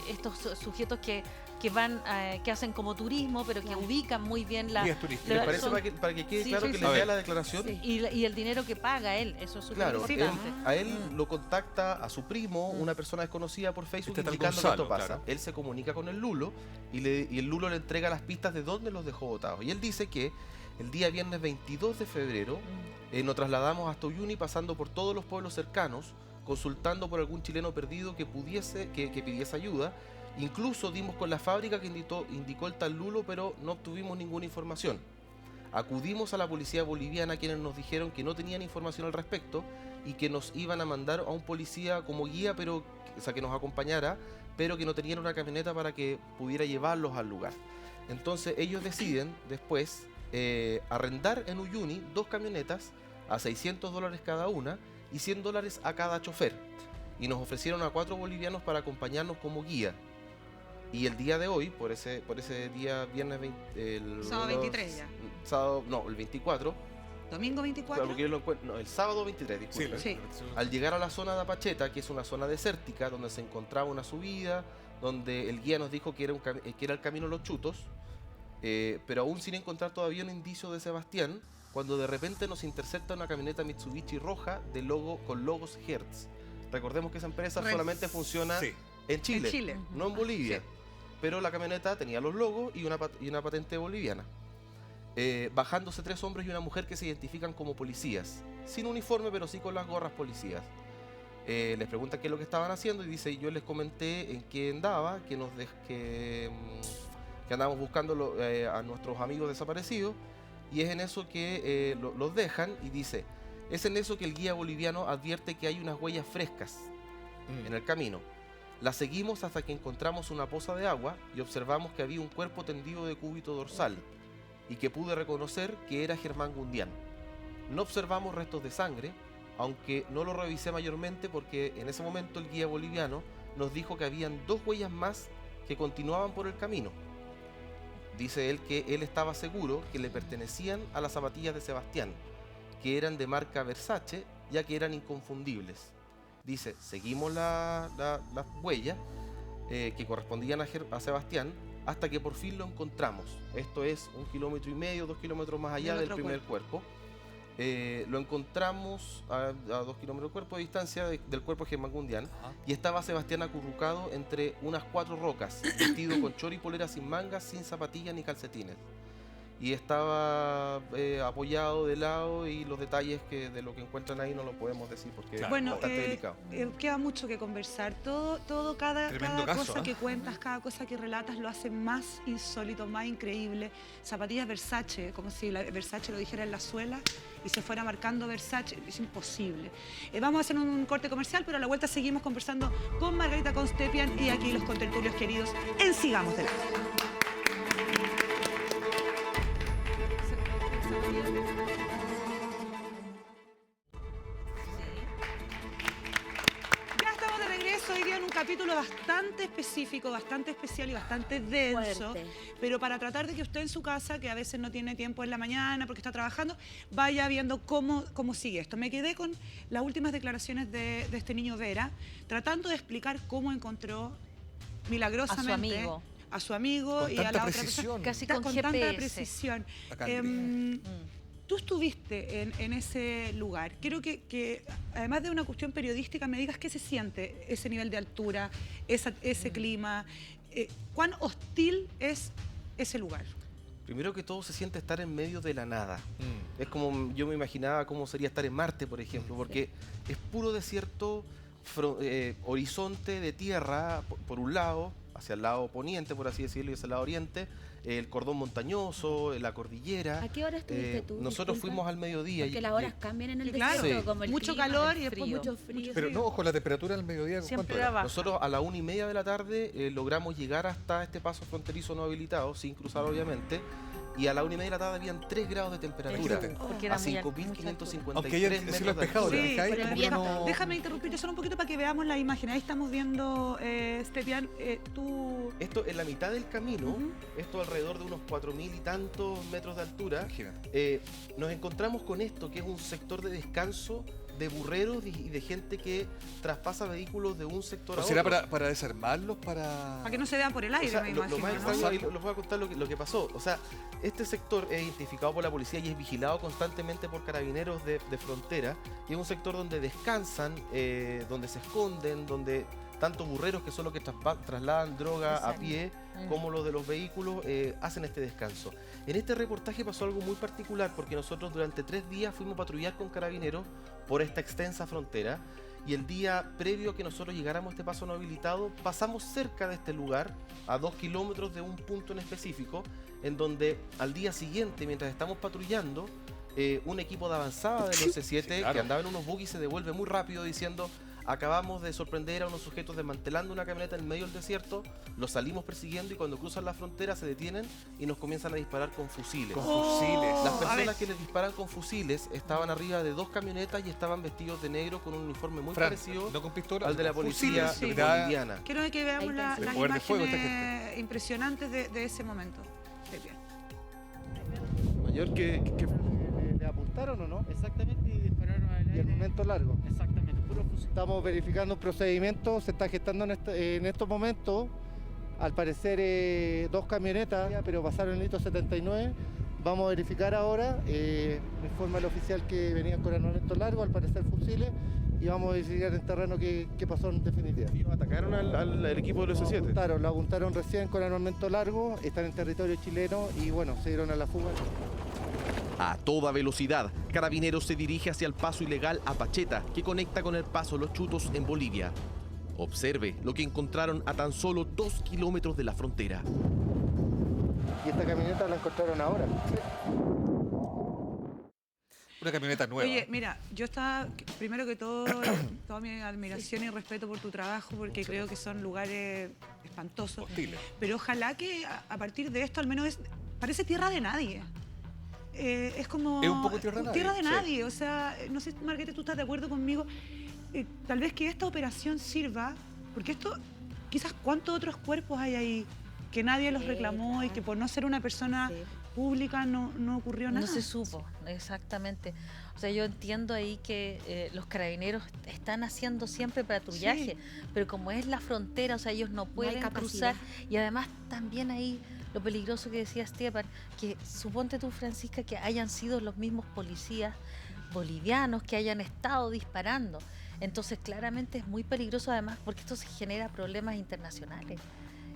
[SPEAKER 3] estos sujetos que van, que hacen como turismo, pero que
[SPEAKER 4] Claro.
[SPEAKER 3] ubican muy bien la...
[SPEAKER 5] Guías turísticos.
[SPEAKER 2] ¿Les
[SPEAKER 3] la-
[SPEAKER 2] parece
[SPEAKER 3] son-
[SPEAKER 2] para que quede
[SPEAKER 3] Sí,
[SPEAKER 2] claro
[SPEAKER 3] sí,
[SPEAKER 2] que
[SPEAKER 3] sí.
[SPEAKER 2] les
[SPEAKER 5] A
[SPEAKER 2] lea
[SPEAKER 5] ver.
[SPEAKER 2] la declaración?
[SPEAKER 4] Sí.
[SPEAKER 3] y el dinero que paga él, eso es súper
[SPEAKER 2] Claro,
[SPEAKER 3] importante.
[SPEAKER 2] a él lo contacta a su primo, una persona desconocida por Facebook,
[SPEAKER 5] Este tal
[SPEAKER 2] indicando
[SPEAKER 5] Gonzalo,
[SPEAKER 2] que esto pasa.
[SPEAKER 5] claro.
[SPEAKER 2] Él se comunica con el Lulo y el Lulo le entrega las pistas de dónde los dejó botados. Y él dice que el día viernes 22 de febrero nos trasladamos hasta Uyuni pasando por todos los pueblos cercanos, consultando por algún chileno perdido que pidiese ayuda. Incluso dimos con la fábrica que indicó el tal Lulo, pero no obtuvimos ninguna información. Acudimos a la policía boliviana, quienes nos dijeron que no tenían información al respecto y que nos iban a mandar a un policía como guía, o sea, que nos acompañara, pero que no tenían una camioneta para que pudiera llevarlos al lugar. Entonces ellos deciden después arrendar en Uyuni 2 camionetas a $600 cada una y $100 a cada chofer. Y nos ofrecieron a 4 bolivianos para acompañarnos como guía. Y el día de hoy, por ese día viernes
[SPEAKER 1] Sábado 23 ya.
[SPEAKER 2] Sábado, no, el 24.
[SPEAKER 1] Domingo 24.
[SPEAKER 2] Claro, porque yo lo encuentro, no, el sábado 23,
[SPEAKER 5] Sí,
[SPEAKER 2] disculpe.
[SPEAKER 1] Sí.
[SPEAKER 2] Al llegar a la zona de Apacheta, que es una zona desértica, donde se encontraba una subida, donde el guía nos dijo que era el camino Los Chutos, pero aún sin encontrar todavía un indicio de Sebastián, cuando de repente nos intercepta una camioneta Mitsubishi roja con logos Hertz. Recordemos que esa empresa solamente funciona
[SPEAKER 5] Sí.
[SPEAKER 2] en Chile,
[SPEAKER 1] En Chile.
[SPEAKER 2] no en Bolivia.
[SPEAKER 1] Sí.
[SPEAKER 2] Pero la camioneta tenía los logos y una patente boliviana. Bajándose 3 hombres y una mujer que se identifican como policías, sin uniforme pero sí con las gorras policías. Les preguntan qué es lo que estaban haciendo y dice, yo les comenté en qué andaba, que que andábamos buscando a nuestros amigos desaparecidos, y es en eso que los dejan, y dice, es en eso que el guía boliviano advierte que hay unas huellas frescas en el camino. Las seguimos hasta que encontramos una poza de agua y observamos que había un cuerpo tendido de cúbito dorsal y que pude reconocer que era Germán Gundián. No observamos restos de sangre, aunque no lo revisé mayormente porque en ese momento el guía boliviano nos dijo que habían 2 huellas más que continuaban por el camino. Dice él que él estaba seguro que le pertenecían a las zapatillas de Sebastián, que eran de marca Versace, ya que eran inconfundibles. Dice, seguimos las huellas que correspondían a Sebastián hasta que por fin lo encontramos. Esto es 1,5 kilómetros, 2 kilómetros más allá del primer cuerpo. Lo encontramos a 2 kilómetros del cuerpo de distancia del cuerpo de Germán Gundián, y estaba Sebastián acurrucado entre unas 4 rocas, vestido con chor y polera sin mangas, sin zapatillas ni calcetines. Y estaba apoyado de lado, y los detalles de lo que encuentran ahí no lo podemos decir porque es bastante delicado.
[SPEAKER 1] Queda mucho que conversar. Cada cosa que cuentas, cada cosa que relatas lo hace más insólito, más increíble. Zapatillas Versace, como si Versace lo dijera en la suela y se fuera marcando Versace, es imposible. Vamos a hacer un corte comercial, pero a la vuelta seguimos conversando con Margarita Constepian y aquí los contertulios queridos en Sigamos de Largo. Hoy día en un capítulo bastante específico, bastante especial y bastante denso, pero para tratar de que usted en su casa, que a veces no tiene tiempo en la mañana porque está trabajando, vaya viendo cómo sigue esto. Me quedé con las últimas declaraciones de este niño Vera, tratando de explicar cómo encontró milagrosamente a su amigo y a la otra persona.
[SPEAKER 3] Casi con
[SPEAKER 1] tanta precisión. Tú estuviste en ese lugar. Quiero que, además de una cuestión periodística, me digas qué se siente ese nivel de altura, ese clima. ¿Cuán hostil es ese lugar?
[SPEAKER 2] Primero que todo se siente estar en medio de la nada. Es como yo me imaginaba cómo sería estar en Marte, por ejemplo, porque es puro desierto, horizonte de tierra por un lado, hacia el lado poniente, por así decirlo, y hacia el lado oriente, el cordón montañoso, la cordillera.
[SPEAKER 4] ¿A qué hora estuviste tú?
[SPEAKER 2] Nosotros fuimos al mediodía.
[SPEAKER 4] Porque las horas cambian en el
[SPEAKER 1] desierto,
[SPEAKER 4] desierto, como el
[SPEAKER 1] mucho
[SPEAKER 4] clima,
[SPEAKER 1] calor y después
[SPEAKER 4] mucho frío.
[SPEAKER 5] Pero no, ojo, la temperatura al mediodía,
[SPEAKER 3] siempre
[SPEAKER 5] ¿cuánto era?
[SPEAKER 2] Nosotros a la 1:30 de la tarde logramos llegar hasta este paso fronterizo no habilitado, sin cruzar obviamente, y a la 1:30 de la tarde habían 3 grados de temperatura, a 5.553 metros de altura.
[SPEAKER 1] Déjame interrumpirte solo un poquito para que veamos la imagen. Ahí estamos viendo, Stepian,
[SPEAKER 2] Esto en la mitad del camino, esto alrededor de unos 4.000 y tantos metros de altura, nos encontramos con esto, que es un sector de descanso de burreros y de gente que traspasa vehículos de un sector a otro.
[SPEAKER 5] ¿Será para desarmarlos? Para
[SPEAKER 1] que no se vean por el aire,
[SPEAKER 2] o sea,
[SPEAKER 1] me imagino.
[SPEAKER 2] Lo más extraño, ahí les voy a contar lo que pasó. O sea, este sector es identificado por la policía y es vigilado constantemente por carabineros de frontera. Y es un sector donde descansan, donde se esconden, donde tanto burreros, que son los que trasladan droga a pie, como los de los vehículos, hacen este descanso. En este reportaje pasó algo muy particular, porque nosotros durante 3 días fuimos a patrullar con carabineros por esta extensa frontera, y el día previo a que nosotros llegáramos a este paso no habilitado, pasamos cerca de este lugar, a 2 kilómetros de un punto en específico, en donde al día siguiente, mientras estamos patrullando, un equipo de avanzada del OC7 que andaba en unos buggy se devuelve muy rápido diciendo: acabamos de sorprender a unos sujetos desmantelando una camioneta en medio del desierto, los salimos persiguiendo y cuando cruzan la frontera se detienen y nos comienzan a disparar con fusiles. Las personas que les disparan con fusiles estaban arriba de 2 camionetas y estaban vestidos de negro con un uniforme muy parecido al de la policía boliviana.
[SPEAKER 1] Quiero que veamos las imágenes impresionantes de ese momento.
[SPEAKER 2] Mayor que
[SPEAKER 7] ¿Le apuntaron o no?
[SPEAKER 8] Exactamente, y dispararon al aire.
[SPEAKER 7] Y armamento largo.
[SPEAKER 8] Exactamente, puro fusil.
[SPEAKER 7] Estamos verificando un procedimiento, se está gestando en estos momentos. Al parecer 2 camionetas, pero pasaron el hito 79. Vamos a verificar ahora, me informa el oficial que venían con armamento largo, al parecer fusiles, y vamos a verificar en terreno qué pasó en definitiva.
[SPEAKER 2] ¿Ellos atacaron al equipo del OC7?
[SPEAKER 7] Lo apuntaron recién con armamento largo, están en territorio chileno y bueno, se dieron a la fuga.
[SPEAKER 9] A toda velocidad, Carabineros se dirige hacia el paso ilegal a Pacheta, que conecta con el paso Los Chutos en Bolivia. Observe lo que encontraron a tan solo 2 kilómetros de la frontera.
[SPEAKER 7] esta camioneta la encontraron ahora.
[SPEAKER 5] Una camioneta nueva.
[SPEAKER 1] Oye, mira, yo estaba, primero que todo, toda mi admiración y respeto por tu trabajo, porque creo que son lugares espantosos.
[SPEAKER 5] Hostiles.
[SPEAKER 1] Pero ojalá que a partir de esto al menos parece tierra de nadie. Es como...
[SPEAKER 5] Es un poco tierra de nadie.
[SPEAKER 1] Tierra de
[SPEAKER 5] Sí.
[SPEAKER 1] nadie, o sea, no sé, Margarita, tú estás de acuerdo conmigo. Tal vez que esta operación sirva, porque esto, quizás cuántos otros cuerpos hay ahí que nadie los reclamó y que por no ser una persona
[SPEAKER 4] Sí.
[SPEAKER 1] pública no ocurrió nada.
[SPEAKER 3] No se supo, exactamente. O sea, yo entiendo ahí que los carabineros están haciendo siempre patrullaje, pero como es la frontera, o sea, ellos no pueden
[SPEAKER 4] capacidad.
[SPEAKER 3] cruzar. Y además también ahí lo peligroso que decía Esteban, que suponte tú, Francisca, que hayan sido los mismos policías bolivianos que hayan estado disparando. Entonces, claramente es muy peligroso además porque esto se genera problemas internacionales.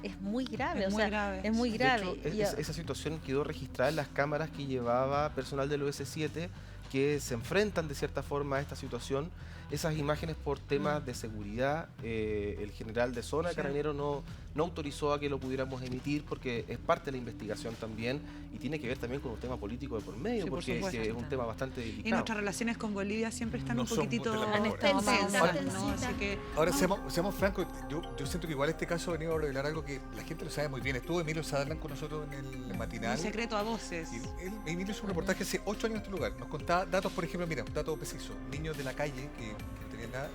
[SPEAKER 3] Es muy grave,
[SPEAKER 1] Es
[SPEAKER 3] o
[SPEAKER 1] muy
[SPEAKER 3] sea,
[SPEAKER 1] grave.
[SPEAKER 3] es muy
[SPEAKER 2] De
[SPEAKER 3] grave.
[SPEAKER 2] hecho,
[SPEAKER 3] Y
[SPEAKER 2] esa situación quedó registrada en las cámaras que llevaba personal del OS7 que se enfrentan de cierta forma a esta situación. Esas imágenes por temas de seguridad, el general de zona de
[SPEAKER 1] Sí.
[SPEAKER 2] Carabineros no autorizó a que lo pudiéramos emitir porque es parte de la investigación también y tiene que ver también con un tema político de por medio,
[SPEAKER 1] Sí, por
[SPEAKER 2] porque
[SPEAKER 1] supuesto.
[SPEAKER 2] es un tema bastante
[SPEAKER 1] Y
[SPEAKER 2] delicado.
[SPEAKER 1] nuestras relaciones con Bolivia siempre están
[SPEAKER 5] No
[SPEAKER 1] un
[SPEAKER 5] son
[SPEAKER 1] poquitito
[SPEAKER 5] de las
[SPEAKER 3] Han
[SPEAKER 5] mejores.
[SPEAKER 3] estado más o
[SPEAKER 1] tensas,
[SPEAKER 3] menos.
[SPEAKER 1] ¿no? Así que
[SPEAKER 5] Ahora, seamos francos, yo siento que igual este caso ha venido a revelar algo que la gente lo sabe muy bien. Estuvo Emilio Sutherland con nosotros en el matinal.
[SPEAKER 1] un secreto a voces.
[SPEAKER 5] Y Emilio hizo un reportaje hace 8 años en este lugar. Nos contaba datos, por ejemplo, mira, un dato preciso. Niños de la calle que no tenían nada,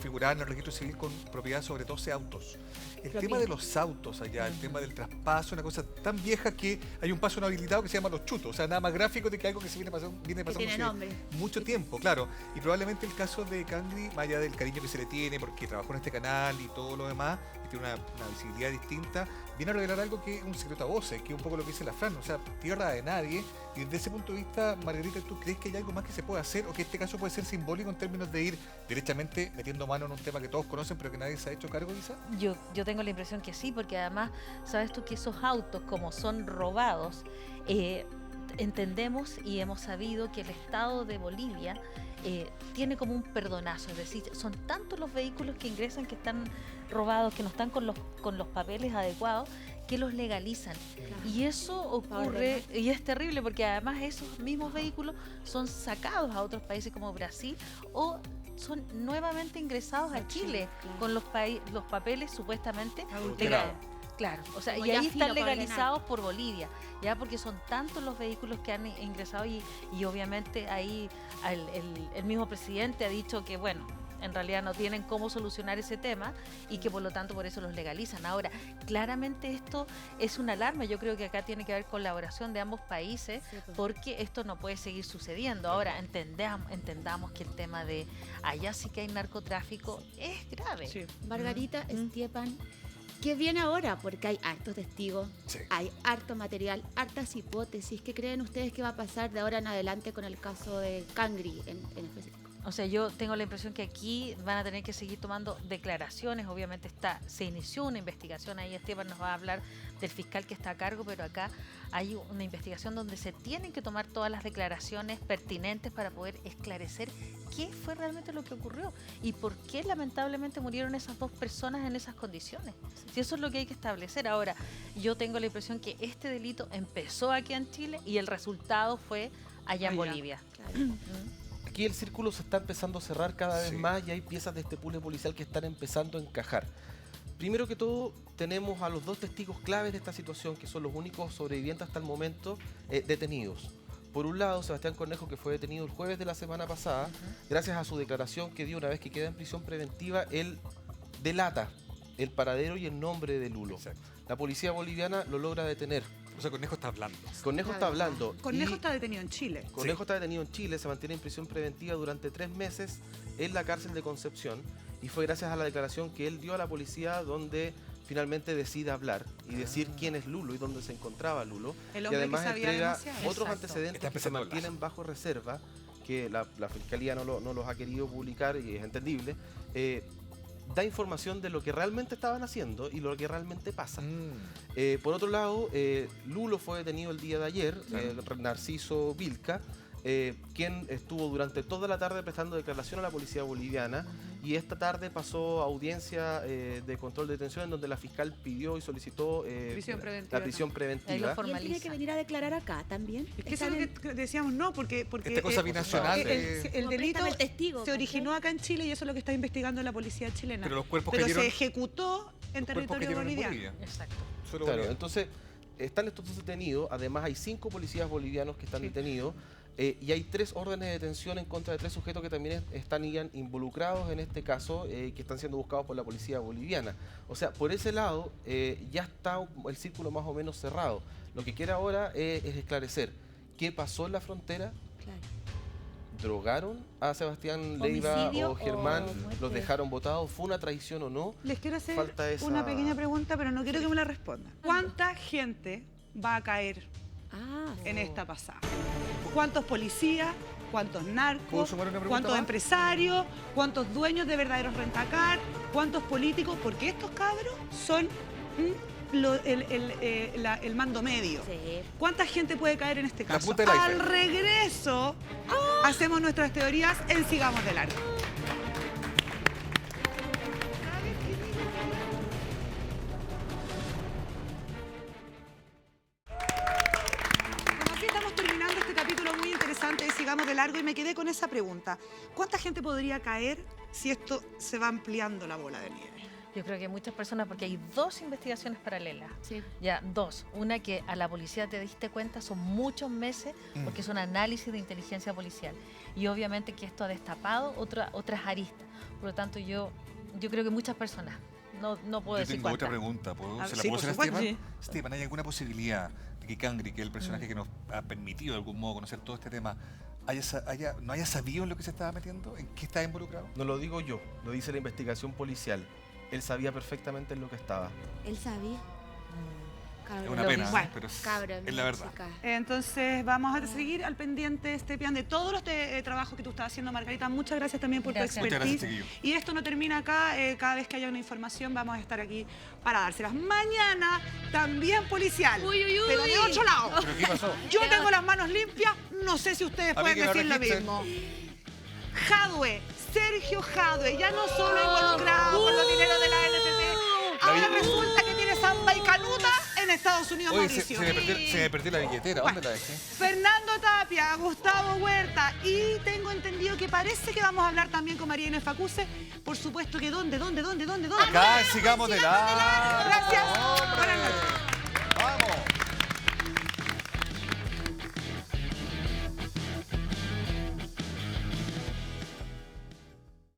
[SPEAKER 5] figuraban en el registro civil con propiedad sobre 12 autos. El tema de los autos allá, el tema del traspaso, una cosa tan vieja que hay un paso no habilitado que se llama Los Chutos. O sea, nada más gráfico de que algo que se viene pasando
[SPEAKER 4] tiene
[SPEAKER 5] hace
[SPEAKER 4] nombre.
[SPEAKER 5] mucho tiempo, claro. Y probablemente el caso de Cangri, más allá del cariño que se le tiene porque trabajó en este canal y todo lo demás, y tiene una visibilidad distinta, viene a revelar algo que es un secreto a voces, que es un poco lo que dice la Fran, o sea, tierra de nadie. Y desde ese punto de vista, Margarita, ¿tú crees que hay algo más que se puede hacer o que este caso puede ser simbólico en términos de ir derechamente metiendo mano en un tema que todos conocen pero que nadie se ha hecho cargo, quizá?
[SPEAKER 3] Yo tengo la impresión que sí, porque además, sabes tú que esos autos, como son robados, entendemos y hemos sabido que el Estado de Bolivia tiene como un perdonazo, es decir, son tantos los vehículos que ingresan que están robados, que no están con los papeles adecuados, que los legalizan. Y eso ocurre, y es terrible, porque además esos mismos vehículos son sacados a otros países como Brasil o son nuevamente ingresados a Chile con los papeles supuestamente
[SPEAKER 1] Adulterados.
[SPEAKER 3] Claro, o sea,
[SPEAKER 4] Como
[SPEAKER 3] y
[SPEAKER 4] ya
[SPEAKER 3] ahí
[SPEAKER 4] filo
[SPEAKER 3] están
[SPEAKER 4] para
[SPEAKER 3] legalizados por Bolivia, ya porque son tantos los vehículos que han ingresado y obviamente ahí el mismo presidente ha dicho que, bueno, en realidad no tienen cómo solucionar ese tema y que por lo tanto por eso los legalizan. Ahora, claramente esto es una alarma, yo creo que acá tiene que haber colaboración de ambos países porque esto no puede seguir sucediendo. Ahora, entendamos que el tema de allá sí que hay narcotráfico es grave.
[SPEAKER 1] Sí.
[SPEAKER 4] Margarita, Esteban, ¿qué viene ahora? Porque hay hartos testigos,
[SPEAKER 5] Sí.
[SPEAKER 4] hay harto material, hartas hipótesis. ¿Qué creen ustedes que va a pasar de ahora en adelante con el caso de Cangri en específico?
[SPEAKER 3] O sea, yo tengo la impresión que aquí van a tener que seguir tomando declaraciones. Obviamente se inició una investigación, ahí Esteban nos va a hablar del fiscal que está a cargo, pero acá hay una investigación donde se tienen que tomar todas las declaraciones pertinentes para poder esclarecer qué fue realmente lo que ocurrió y por qué lamentablemente murieron esas dos personas en esas condiciones. Si eso es lo que hay que establecer. Ahora, yo tengo la impresión que este delito empezó aquí en Chile y el resultado fue allá en
[SPEAKER 1] Allá.
[SPEAKER 3] Bolivia.
[SPEAKER 2] Aquí el círculo se está empezando a cerrar cada vez
[SPEAKER 5] Sí.
[SPEAKER 2] más y hay piezas de este puzzle policial que están empezando a encajar. Primero que todo, tenemos a los dos testigos claves de esta situación, que son los únicos sobrevivientes hasta el momento detenidos. Por un lado, Sebastián Cornejo, que fue detenido el jueves de la semana pasada, gracias a su declaración que dio una vez que queda en prisión preventiva, él delata el paradero y el nombre de Lulo.
[SPEAKER 5] Exacto.
[SPEAKER 2] La policía boliviana lo logra detener.
[SPEAKER 5] O sea, Cornejo está hablando.
[SPEAKER 2] Cornejo está hablando.
[SPEAKER 1] Cornejo
[SPEAKER 2] y-
[SPEAKER 1] está detenido en Chile.
[SPEAKER 2] Cornejo está detenido en Chile, se mantiene en prisión preventiva durante 3 meses en la cárcel de Concepción y fue gracias a la declaración que él dio a la policía donde finalmente decide hablar y decir quién es Lulo y dónde se encontraba Lulo.
[SPEAKER 1] El
[SPEAKER 2] Y
[SPEAKER 1] hombre
[SPEAKER 2] además
[SPEAKER 1] que sabía
[SPEAKER 2] entrega
[SPEAKER 1] demasiado.
[SPEAKER 2] otros
[SPEAKER 3] Exacto.
[SPEAKER 2] antecedentes
[SPEAKER 5] Está
[SPEAKER 2] que se
[SPEAKER 5] empezando el
[SPEAKER 2] mantienen bajo reserva, que la Fiscalía no los ha querido publicar y es entendible. Da información de lo que realmente estaban haciendo y lo que realmente pasa. Por otro lado, Lulo fue detenido el día de ayer, Narciso Vilca, quien estuvo durante toda la tarde prestando declaración a la policía boliviana, y esta tarde pasó a audiencia de control de detención, en donde la fiscal pidió y solicitó
[SPEAKER 1] Prisión preventiva.
[SPEAKER 2] la prisión
[SPEAKER 3] Ahí
[SPEAKER 2] preventiva.
[SPEAKER 3] lo
[SPEAKER 4] ¿Y él tiene que venir a declarar acá también?
[SPEAKER 1] Es que eso es lo que decíamos, no, porque
[SPEAKER 5] Esta cosa binacional,
[SPEAKER 1] el
[SPEAKER 4] Como
[SPEAKER 1] delito
[SPEAKER 4] préstame el testigo,
[SPEAKER 1] se originó acá en Chile y eso es lo que está investigando la policía chilena.
[SPEAKER 5] Pero los cuerpos
[SPEAKER 1] Pero
[SPEAKER 5] cayeron,
[SPEAKER 1] se ejecutó en territorio
[SPEAKER 5] en
[SPEAKER 1] boliviano.
[SPEAKER 5] Bolivia.
[SPEAKER 3] Exacto.
[SPEAKER 5] Solo
[SPEAKER 2] Claro,
[SPEAKER 5] Bolivia.
[SPEAKER 2] entonces están estos dos detenidos, además hay 5 policías bolivianos que están detenidos, y hay 3 órdenes de detención en contra de 3 sujetos que también están involucrados en este caso, que están siendo buscados por la policía boliviana. O sea, por ese lado ya está el círculo más o menos cerrado. Lo que quiere ahora es esclarecer qué pasó en la frontera.
[SPEAKER 4] Claro.
[SPEAKER 2] ¿Drogaron a Sebastián Leiva
[SPEAKER 4] ¿Homicidio
[SPEAKER 2] o Germán?
[SPEAKER 4] o muerte?
[SPEAKER 2] ¿Los dejaron botados? ¿Fue una traición o no?
[SPEAKER 1] Les quiero hacer
[SPEAKER 2] Falta esa-
[SPEAKER 1] una pequeña pregunta, pero no quiero que me la respondan. ¿Cuánta gente va a caer en esta pasada? ¿Cuántos policías? ¿Cuántos
[SPEAKER 5] ¿Puedo
[SPEAKER 1] narcos?
[SPEAKER 5] sumar una pregunta
[SPEAKER 1] ¿Cuántos
[SPEAKER 5] más?
[SPEAKER 1] empresarios? ¿Cuántos dueños de verdaderos rentacar? ¿Cuántos políticos? Porque estos cabros son el mando medio.
[SPEAKER 4] Sí.
[SPEAKER 1] ¿Cuánta gente puede caer en este
[SPEAKER 5] La
[SPEAKER 1] caso?
[SPEAKER 5] punta del
[SPEAKER 1] Al
[SPEAKER 5] iceberg.
[SPEAKER 1] regreso, hacemos nuestras teorías en Sigamos de Largo. Bueno, así estamos terminando este capítulo muy interesante de Sigamos de Largo y me quedé con esa pregunta. ¿Cuánta gente podría caer si esto se va ampliando la bola de nieve?
[SPEAKER 3] Yo creo que muchas personas, porque hay 2 investigaciones paralelas.
[SPEAKER 4] Sí.
[SPEAKER 3] Ya, 2. Una que a la policía te diste cuenta son muchos meses, porque es un análisis de inteligencia policial. Y obviamente que esto ha destapado otras aristas. Por lo tanto, yo creo que muchas personas, no puedo
[SPEAKER 5] Yo
[SPEAKER 3] decir
[SPEAKER 5] tengo otra
[SPEAKER 3] cuántas.
[SPEAKER 5] pregunta. ¿Se la
[SPEAKER 1] sí,
[SPEAKER 5] puedo
[SPEAKER 1] por
[SPEAKER 5] hacer a
[SPEAKER 1] supuesto,
[SPEAKER 5] Esteban?
[SPEAKER 1] sí.
[SPEAKER 5] Esteban, ¿hay alguna posibilidad de que Cangri, que es el personaje que nos ha permitido de algún modo conocer todo este tema, no haya sabido en lo que se estaba metiendo? ¿En qué está involucrado?
[SPEAKER 2] No lo digo yo, lo dice la investigación policial. Él sabía perfectamente en lo que estaba.
[SPEAKER 4] Él sabía.
[SPEAKER 5] Es una
[SPEAKER 3] Lo
[SPEAKER 5] pena,
[SPEAKER 3] dice.
[SPEAKER 1] Bueno,
[SPEAKER 5] pero es
[SPEAKER 4] Cabra,
[SPEAKER 5] la verdad.
[SPEAKER 4] chica.
[SPEAKER 1] Entonces vamos a seguir al pendiente, Esteban, de todos los trabajos que tú estás haciendo, Margarita. Muchas gracias también por
[SPEAKER 3] Gracias.
[SPEAKER 1] tu
[SPEAKER 5] Muchas
[SPEAKER 1] expertise.
[SPEAKER 5] gracias, chiquillo.
[SPEAKER 1] Y esto no termina acá. Cada vez que haya una información vamos a estar aquí para dárselas. Mañana también policial,
[SPEAKER 4] Uy, uy, uy.
[SPEAKER 1] pero de otro lado.
[SPEAKER 5] ¿Pero qué pasó?
[SPEAKER 1] Yo tengo las manos limpias, no sé si ustedes
[SPEAKER 5] A mí
[SPEAKER 1] pueden
[SPEAKER 5] que me
[SPEAKER 1] decir lo
[SPEAKER 5] registren.
[SPEAKER 1] mismo. Jadwe, Sergio Jadwe, ya no solo involucrado con los dineros de la NFP, ahora resulta que tiene samba y canuta en Estados Unidos,
[SPEAKER 5] Oye,
[SPEAKER 1] Mauricio.
[SPEAKER 5] se me perdió la billetera. ¿Dónde la dejé?
[SPEAKER 1] Fernando Tapia, Gustavo Huerta, y tengo entendido que parece que vamos a hablar también con María Inés Facuse. Por supuesto que ¿dónde?
[SPEAKER 5] Acá sigamos de largo.
[SPEAKER 1] Gracias.
[SPEAKER 5] Hombre.
[SPEAKER 1] Buenas noches.